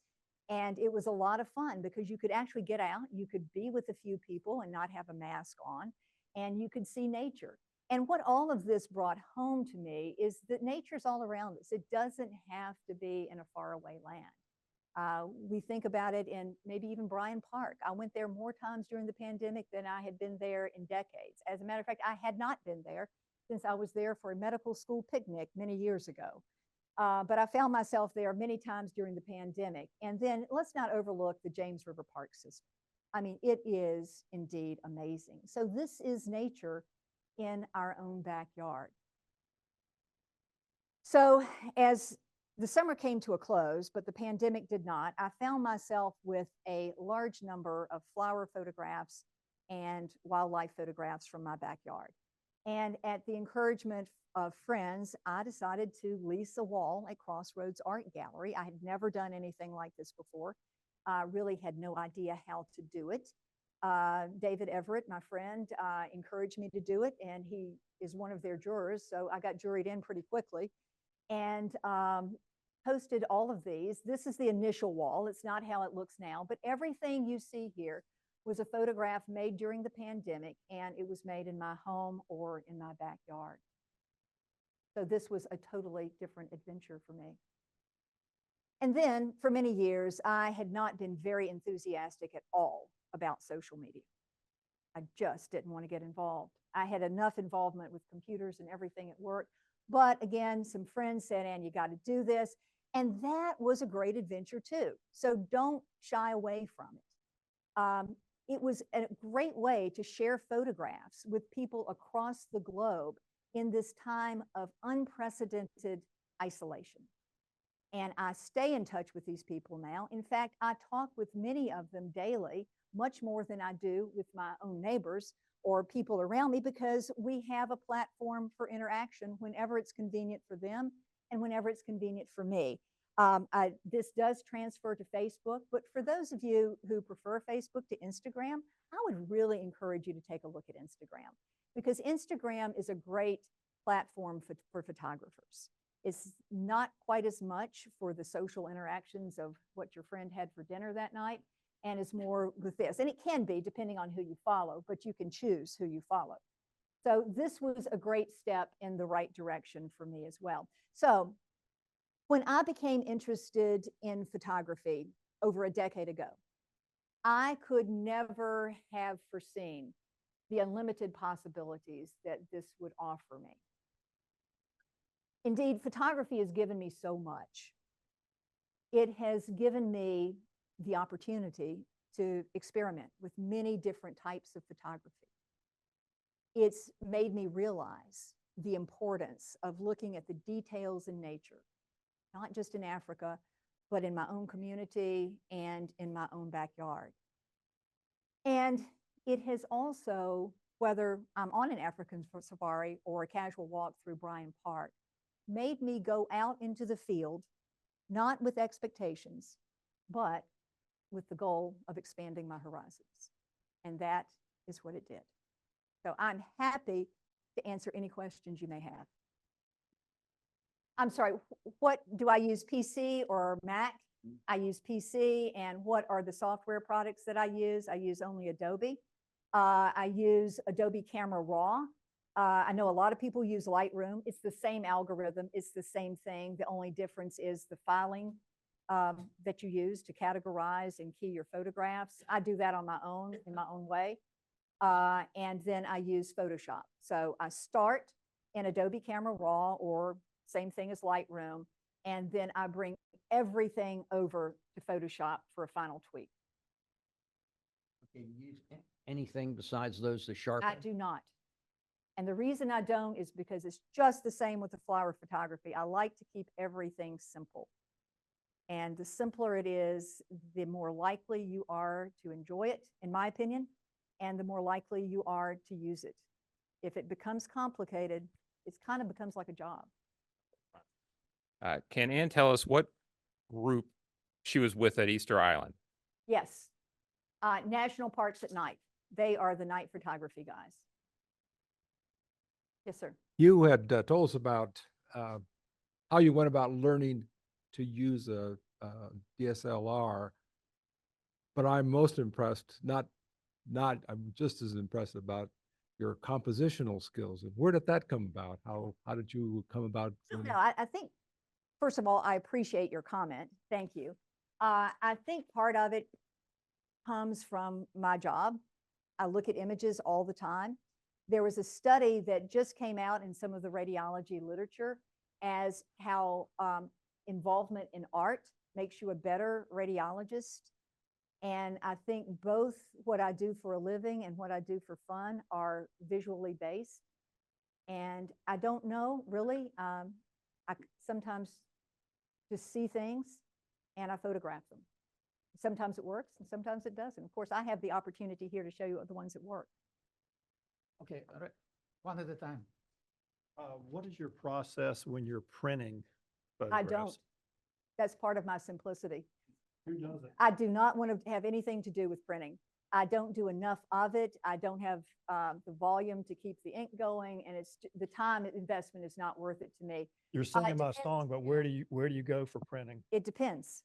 and it was a lot of fun because you could actually get out, you could be with a few people and not have a mask on, and you could see nature. And what all of this brought home to me is that nature's all around us. It doesn't have to be in a faraway land. We think about it in maybe even Bryan Park. I went there more times during the pandemic than I had been there in decades. As a matter of fact, I had not been there since I was there for a medical school picnic many years ago. But I found myself there many times during the pandemic. And then let's not overlook the James River Park system. I mean, it is indeed amazing. So this is nature in our own backyard. So as the summer came to a close, but the pandemic did not, I found myself with a large number of flower photographs and wildlife photographs from my backyard. And at the encouragement of friends, I decided to lease a wall at Crossroads Art Gallery. I had never done anything like this before. I really had no idea how to do it. David Everett, my friend, encouraged me to do it, and he is one of their jurors, so I got juried in pretty quickly. And posted all of these. This is the initial wall. It's not how it looks now, but everything you see here was a photograph made during the pandemic, and it was made in my home or in my backyard. So this was a totally different adventure for me. And then for many years, I had not been very enthusiastic at all about social media. I just didn't want to get involved. I had enough involvement with computers and everything at work. But again, some friends said, Ann, you got to do this. And that was a great adventure too. So don't shy away from it. It was a great way to share photographs with people across the globe in this time of unprecedented isolation. And I stay in touch with these people now. In fact, I talk with many of them daily, much more than I do with my own neighbors or people around me, because we have a platform for interaction whenever it's convenient for them and whenever it's convenient for me. This does transfer to Facebook, but for those of you who prefer Facebook to Instagram, I would really encourage you to take a look at Instagram, because Instagram is a great platform for photographers. It's not quite as much for the social interactions of what your friend had for dinner that night, and is more with this. And it can be depending on who you follow, but you can choose who you follow. So this was a great step in the right direction for me as well. So when I became interested in photography over a decade ago, I could never have foreseen the unlimited possibilities that this would offer me. Indeed, photography has given me so much. It has given me the opportunity to experiment with many different types of photography. It's made me realize the importance of looking at the details in nature, not just in Africa, but in my own community and in my own backyard. And it has also, whether I'm on an African safari or a casual walk through Bryant Park, made me go out into the field, not with expectations, but with the goal of expanding my horizons. And that is what it did. So I'm happy to answer any questions you may have. I'm sorry, what do I use, PC or Mac? I use PC, and what are the software products that I use? I use only Adobe. I use Adobe Camera Raw. I know a lot of people use Lightroom. It's the same algorithm. It's the same thing. The only difference is the filing that you use to categorize and key your photographs. I do that on my own, in my own way. And then I use Photoshop. So I start in Adobe Camera Raw, or same thing as Lightroom, and then I bring everything over to Photoshop for a final tweak. Okay, you use anything besides those to sharpen? I do not. And the reason I don't is because it's just the same with the flower photography. I like to keep everything simple. And the simpler it is, the more likely you are to enjoy it, in my opinion, and the more likely you are to use it. If it becomes complicated, it kind of becomes like a job. Can Ann tell us what group she was with at Easter Island? Yes. National Parks at Night. They are the night photography guys. Yes, sir. You had told us about how you went about learning to use a DSLR, but I'm most impressed, I'm just as impressed about your compositional skills. And where did that come about? How did you come about? No, I think, first of all, I appreciate your comment. Thank you. I think part of it comes from my job. I look at images all the time. There was a study that just came out in some of the radiology literature as how involvement in art makes you a better radiologist. And I think both what I do for a living and what I do for fun are visually based. And I don't know, really. I sometimes just see things and I photograph them. Sometimes it works and sometimes it doesn't. Of course, I have the opportunity here to show you the ones that work. Okay, all right, one at a time. What is your process when you're printing I photographs? don't. That's part of my simplicity. Who does it? I do not want to have anything to do with printing. I don't do enough of it. I don't have the volume to keep the ink going, and it's the time investment is not worth it to me. You're singing my depends. song, but where do you go for printing? It depends.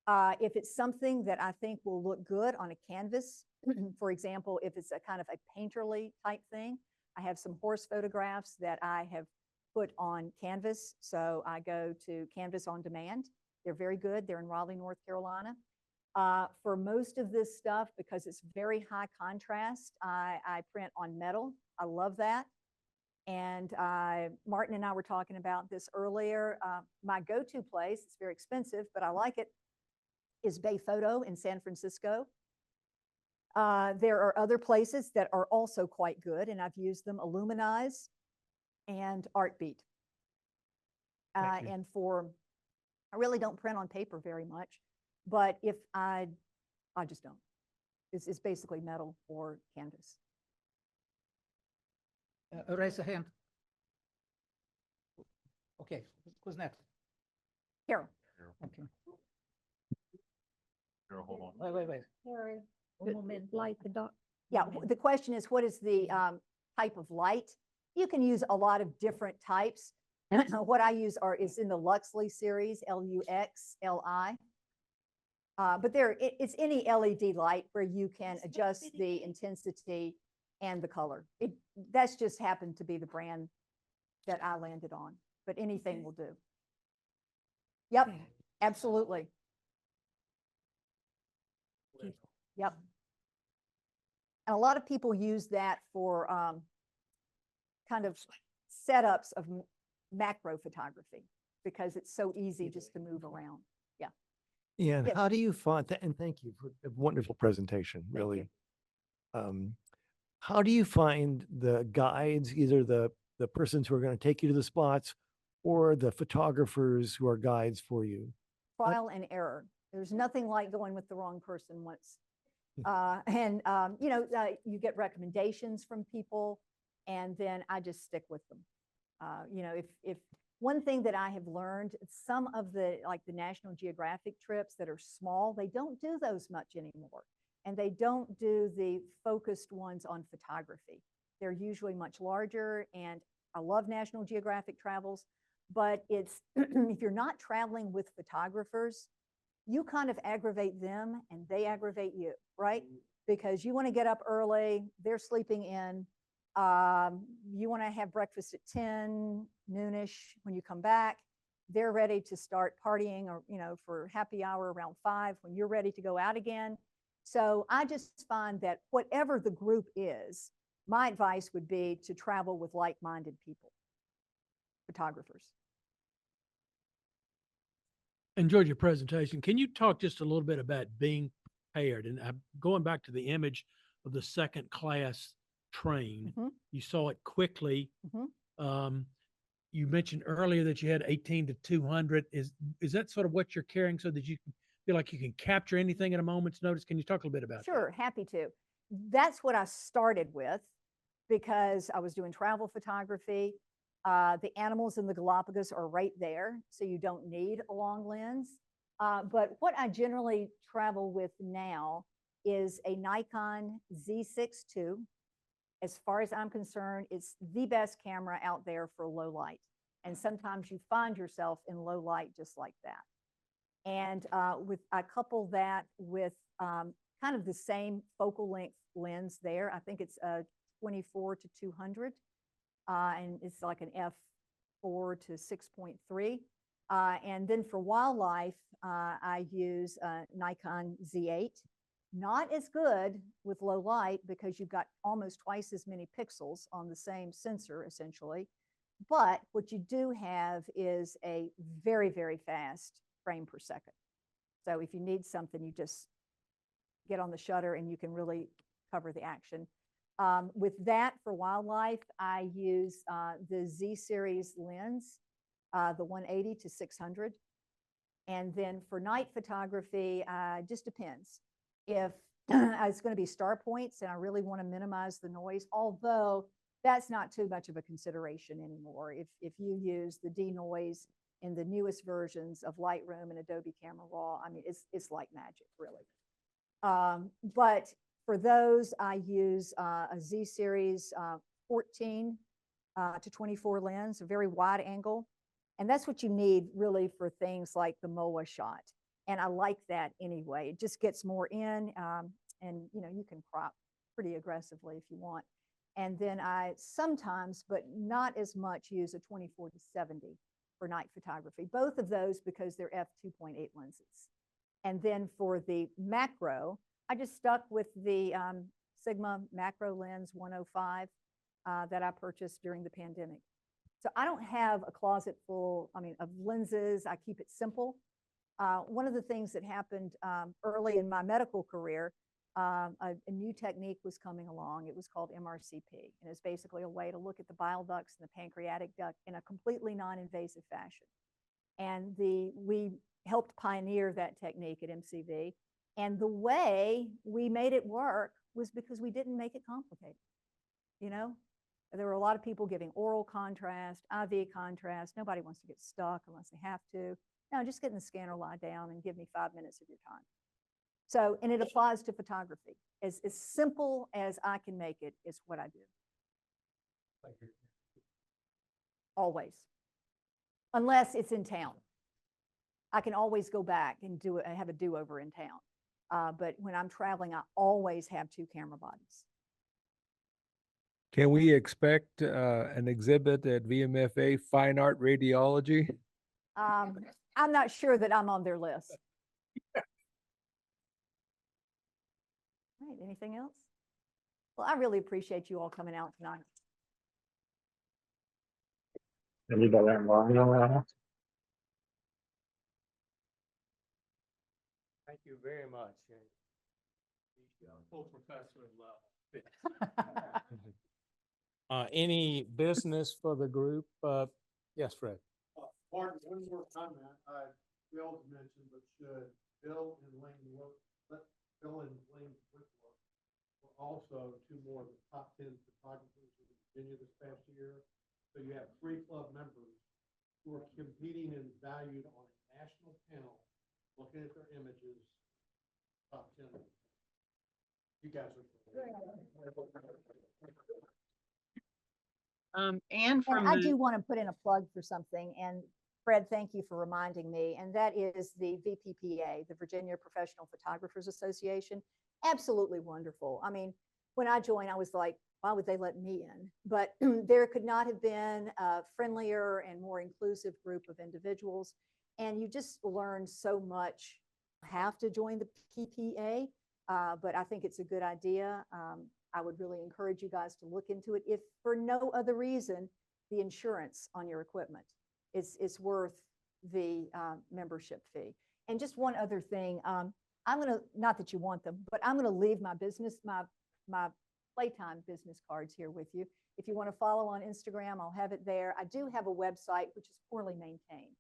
If it's something that I think will look good on a canvas, for example, if it's a kind of a painterly type thing, I have some horse photographs that I have put on canvas. So I go to Canvas on Demand. They're very good. They're in Raleigh, North Carolina. For most of this stuff, because it's very high contrast, I print on metal. I love that. And Martin and I were talking about this earlier. My go-to place, it's very expensive, but I like it, is Bay Photo in San Francisco. There are other places that are also quite good, and I've used them, Illuminize and Artbeat. And I really don't print on paper very much, but if I just don't. It's basically metal or canvas. Raise a hand. Okay, who's next? Carol. Okay. Carol, hold on. Wait. Harry, one moment, light the dot. Yeah, the question is, what is the type of light? You can use a lot of different types. What I use is in the Luxley series, Luxli. But it's any LED light where you can adjust the intensity and the color. That's just happened to be the brand that I landed on, but anything will do. Yep, absolutely. Yep. And a lot of people use that for kind of setups of macro photography because it's so easy just to move around. Yeah. Ian, Yes. how do you find that? And thank you for a wonderful presentation, really. you. How do you find the guides, either the the persons who are going to take you to the spots or the photographers who are guides for you? Trial and error. There's nothing like going with the wrong person once. You get recommendations from people, and then I just stick with them. If one thing that I have learned, some of the National Geographic trips that are small, they don't do those much anymore. And they don't do the focused ones on photography. They're usually much larger, and I love National Geographic travels, but it's, if you're not traveling with photographers, you kind of aggravate them and they aggravate you, right? Because you want to get up early, they're sleeping in. You want to have breakfast at 10, noonish when you come back. They're ready to start partying or, for happy hour around 5 when you're ready to go out again. So I just find that whatever the group is, my advice would be to travel with like-minded people, photographers. Enjoyed your presentation. Can you talk just a little bit about being prepared? And going back to the image of the second class train, you saw it quickly. You mentioned earlier that you had 18 to 200. Is that sort of what you're carrying so that you can feel like you can capture anything at a moment's notice? Can you talk a little bit about that? Sure, happy to. That's what I started with because I was doing travel photography. The animals in the Galapagos are right there, so you don't need a long lens. But what I generally travel with now is a Nikon Z6 II. As far as I'm concerned, it's the best camera out there for low light. And sometimes you find yourself in low light just like that. And I couple that with kind of the same focal length lens there. I think it's a 24 to 200. And it's like an f4 to 6.3. And then for wildlife, I use Nikon Z8. Not as good with low light because you've got almost twice as many pixels on the same sensor, essentially. But what you do have is a very, very fast frame per second. So if you need something, you just get on the shutter and you can really cover the action. With that, for wildlife, I use the Z series lens, the 180 to 600. And then for night photography, just depends. If it's going to be star points and I really want to minimize the noise, although that's not too much of a consideration anymore. If you use the denoise in the newest versions of Lightroom and Adobe Camera Raw, I mean, it's like magic, really. But for those, I use a Z series 14 to 24 lens, a very wide angle. And that's what you need really for things like the MOA shot. And I like that anyway. It just gets more in, and you can crop pretty aggressively if you want. And then I sometimes, but not as much, use a 24 to 70 for night photography. Both of those because they're f2.8 lenses. And then for the macro, I just stuck with the Sigma macro lens 105 that I purchased during the pandemic. So I don't have a closet full, of lenses. I keep it simple. One of the things that happened early in my medical career, a new technique was coming along. It was called MRCP, and it's basically a way to look at the bile ducts and the pancreatic duct in a completely non-invasive fashion. And we helped pioneer that technique at MCV. And the way we made it work was because we didn't make it complicated. There were a lot of people giving oral contrast, IV contrast. Nobody wants to get stuck unless they have to. No, just get in the scanner, lie down, and give me 5 minutes of your time. So, and it applies to photography. As simple as I can make it is what I do. Always. Unless it's in town. I can always go back and have a do-over in town. But when I'm traveling, I always have 2 camera bodies. Can we expect an exhibit at VMFA, Fine Art Radiology? I'm not sure that I'm on their list. All right, anything else? Well, I really appreciate you all coming out tonight. Thank you very much. Full professor of love. Any business for the group? Yes, Fred. Martin, one more comment. I failed to mention, but should Bill and Lane work, let Bill and Lane Whitworth were also two more of the top 10 photographers in Virginia this past year. So you have 3 club members who are competing and valued on a national panel, looking at their images, top 10. You guys are. And from And I the, do want to put in a plug for something, and Fred, thank you for reminding me, and that is the VPPA, the Virginia Professional Photographers Association. Absolutely wonderful. I mean, when I joined, I was like, why would they let me in? But there could not have been a friendlier and more inclusive group of individuals. And you just learn so much. Have to join the PPA, but I think it's a good idea. I would really encourage you guys to look into it. If for no other reason, the insurance on your equipment is worth the membership fee. And just one other thing, I'm gonna, not that you want them, but I'm gonna leave my business, my Playtime business cards here with you. If you want to follow on Instagram, I'll have it there. I do have a website, which is poorly maintained.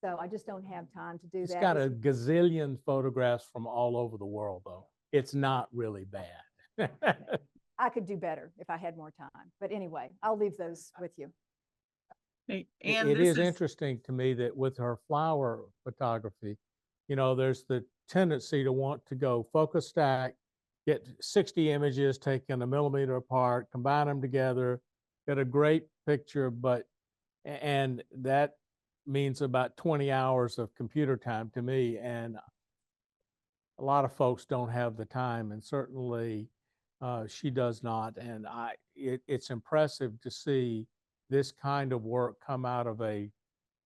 So I just don't have time to do It's that. got a gazillion photographs from all over the world, though. It's not really bad. I could do better if I had more time. But anyway, I'll leave those with you. and It this is interesting to me that with her flower photography, you know, there's the tendency to want to go focus stack, get 60 images taken a millimeter apart, combine them together, get a great picture, and that means about 20 hours of computer time to me. And a lot of folks don't have the time, and certainly she does not. And it's impressive to see this kind of work come out of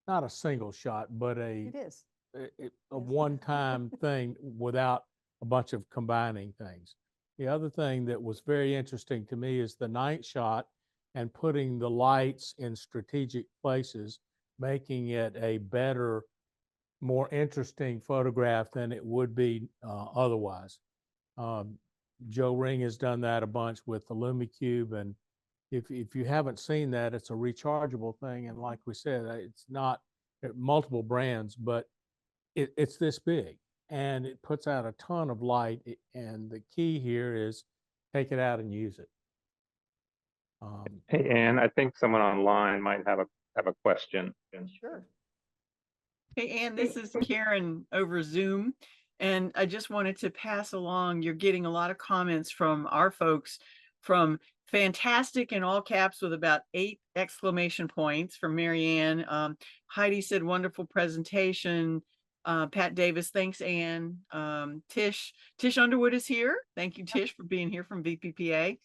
not a single shot, but It is. a Yes. one-time thing without a bunch of combining things. The other thing that was very interesting to me is the night shot and putting the lights in strategic places, making it a better, more interesting photograph than it would be otherwise. Joe Ring has done that a bunch with the LumiCube, and if you haven't seen that, it's a rechargeable thing, and like we said, it's not multiple brands, but it's this big, and it puts out a ton of light. And the key here is take it out and use it. Hey, Ann, I think someone online might have a question. Sure. Hey, Ann, this is Karen over Zoom. And I just wanted to pass along, you're getting a lot of comments from our folks from fantastic in all caps with about 8 exclamation points from Marianne. Heidi said, wonderful presentation. Pat Davis, thanks, Ann. Tish Underwood is here. Thank you, Tish, for being here from VPPA.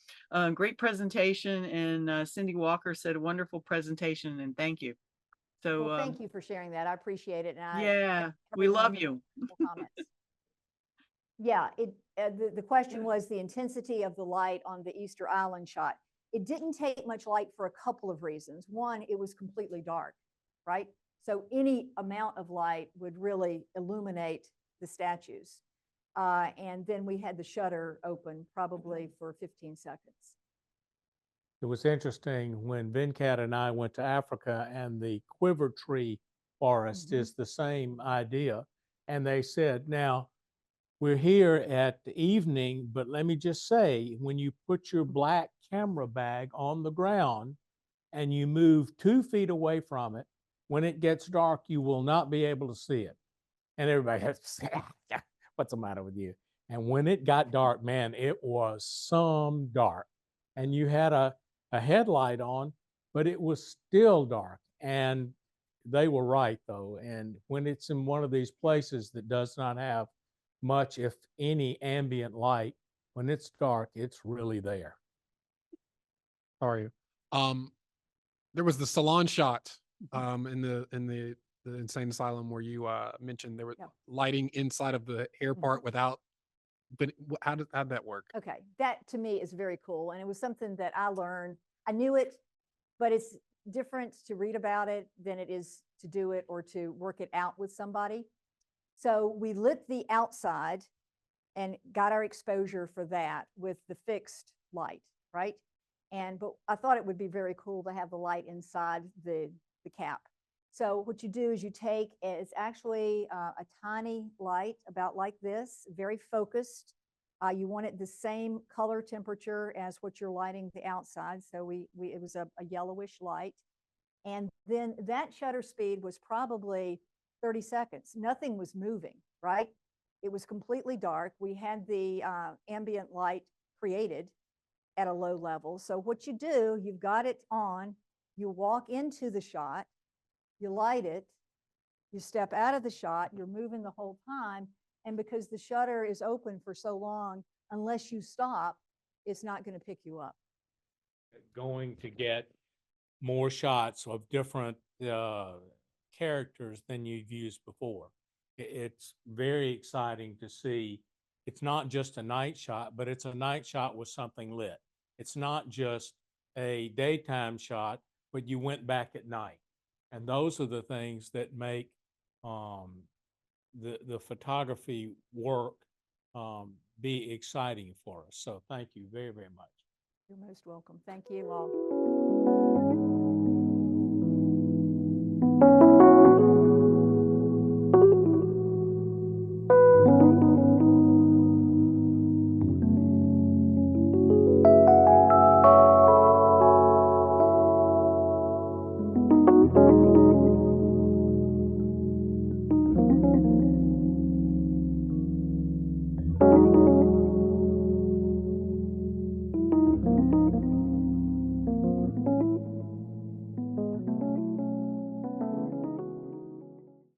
Great presentation. And Cindy Walker said, wonderful presentation, and thank you. So Well, thank you for sharing that. I appreciate it. And yeah, we love you. Comments. Yeah, the question was the intensity of the light on the Easter Island shot. It didn't take much light for a couple of reasons. One, it was completely dark, right? So any amount of light would really illuminate the statues. And then we had the shutter open probably for 15 seconds. It was interesting when Venkat and I went to Africa, and the quiver tree forest is the same idea. And they said, now, we're here at the evening, but let me just say, when you put your black camera bag on the ground and you move 2 feet away from it, when it gets dark, you will not be able to see it. And everybody has to say, what's the matter with you? And when it got dark, man, it was some dark. And you had a headlight on, but it was still dark. And they were right, though. And when it's in one of these places that does not have much, if any, ambient light, when it's dark, it's really there. How are you? There was the salon shot in the insane asylum where you mentioned there was lighting inside of the hair part without. But how'd that work? Okay, that to me is very cool. And it was something that I learned. I knew it, but it's different to read about it than it is to do it or to work it out with somebody. So we lit the outside and got our exposure for that with the fixed light, right? but I thought it would be very cool to have the light inside the cap. So what you do is you take, it's actually a tiny light about like this, very focused. You want it the same color temperature as what you're lighting the outside. So it was a yellowish light. And then that shutter speed was probably 30 seconds. Nothing was moving, right? It was completely dark. We had the ambient light created at a low level. So what you do, you've got it on, you walk into the shot, you light it, you step out of the shot, you're moving the whole time. And because the shutter is open for so long, unless you stop, it's not going to pick you up. Going to get more shots of different characters than you've used before. It's very exciting to see. It's not just a night shot, but it's a night shot with something lit. It's not just a daytime shot, but you went back at night. And those are the things that make the photography work be exciting for us. So thank you very, very much. You're most welcome. Thank you all.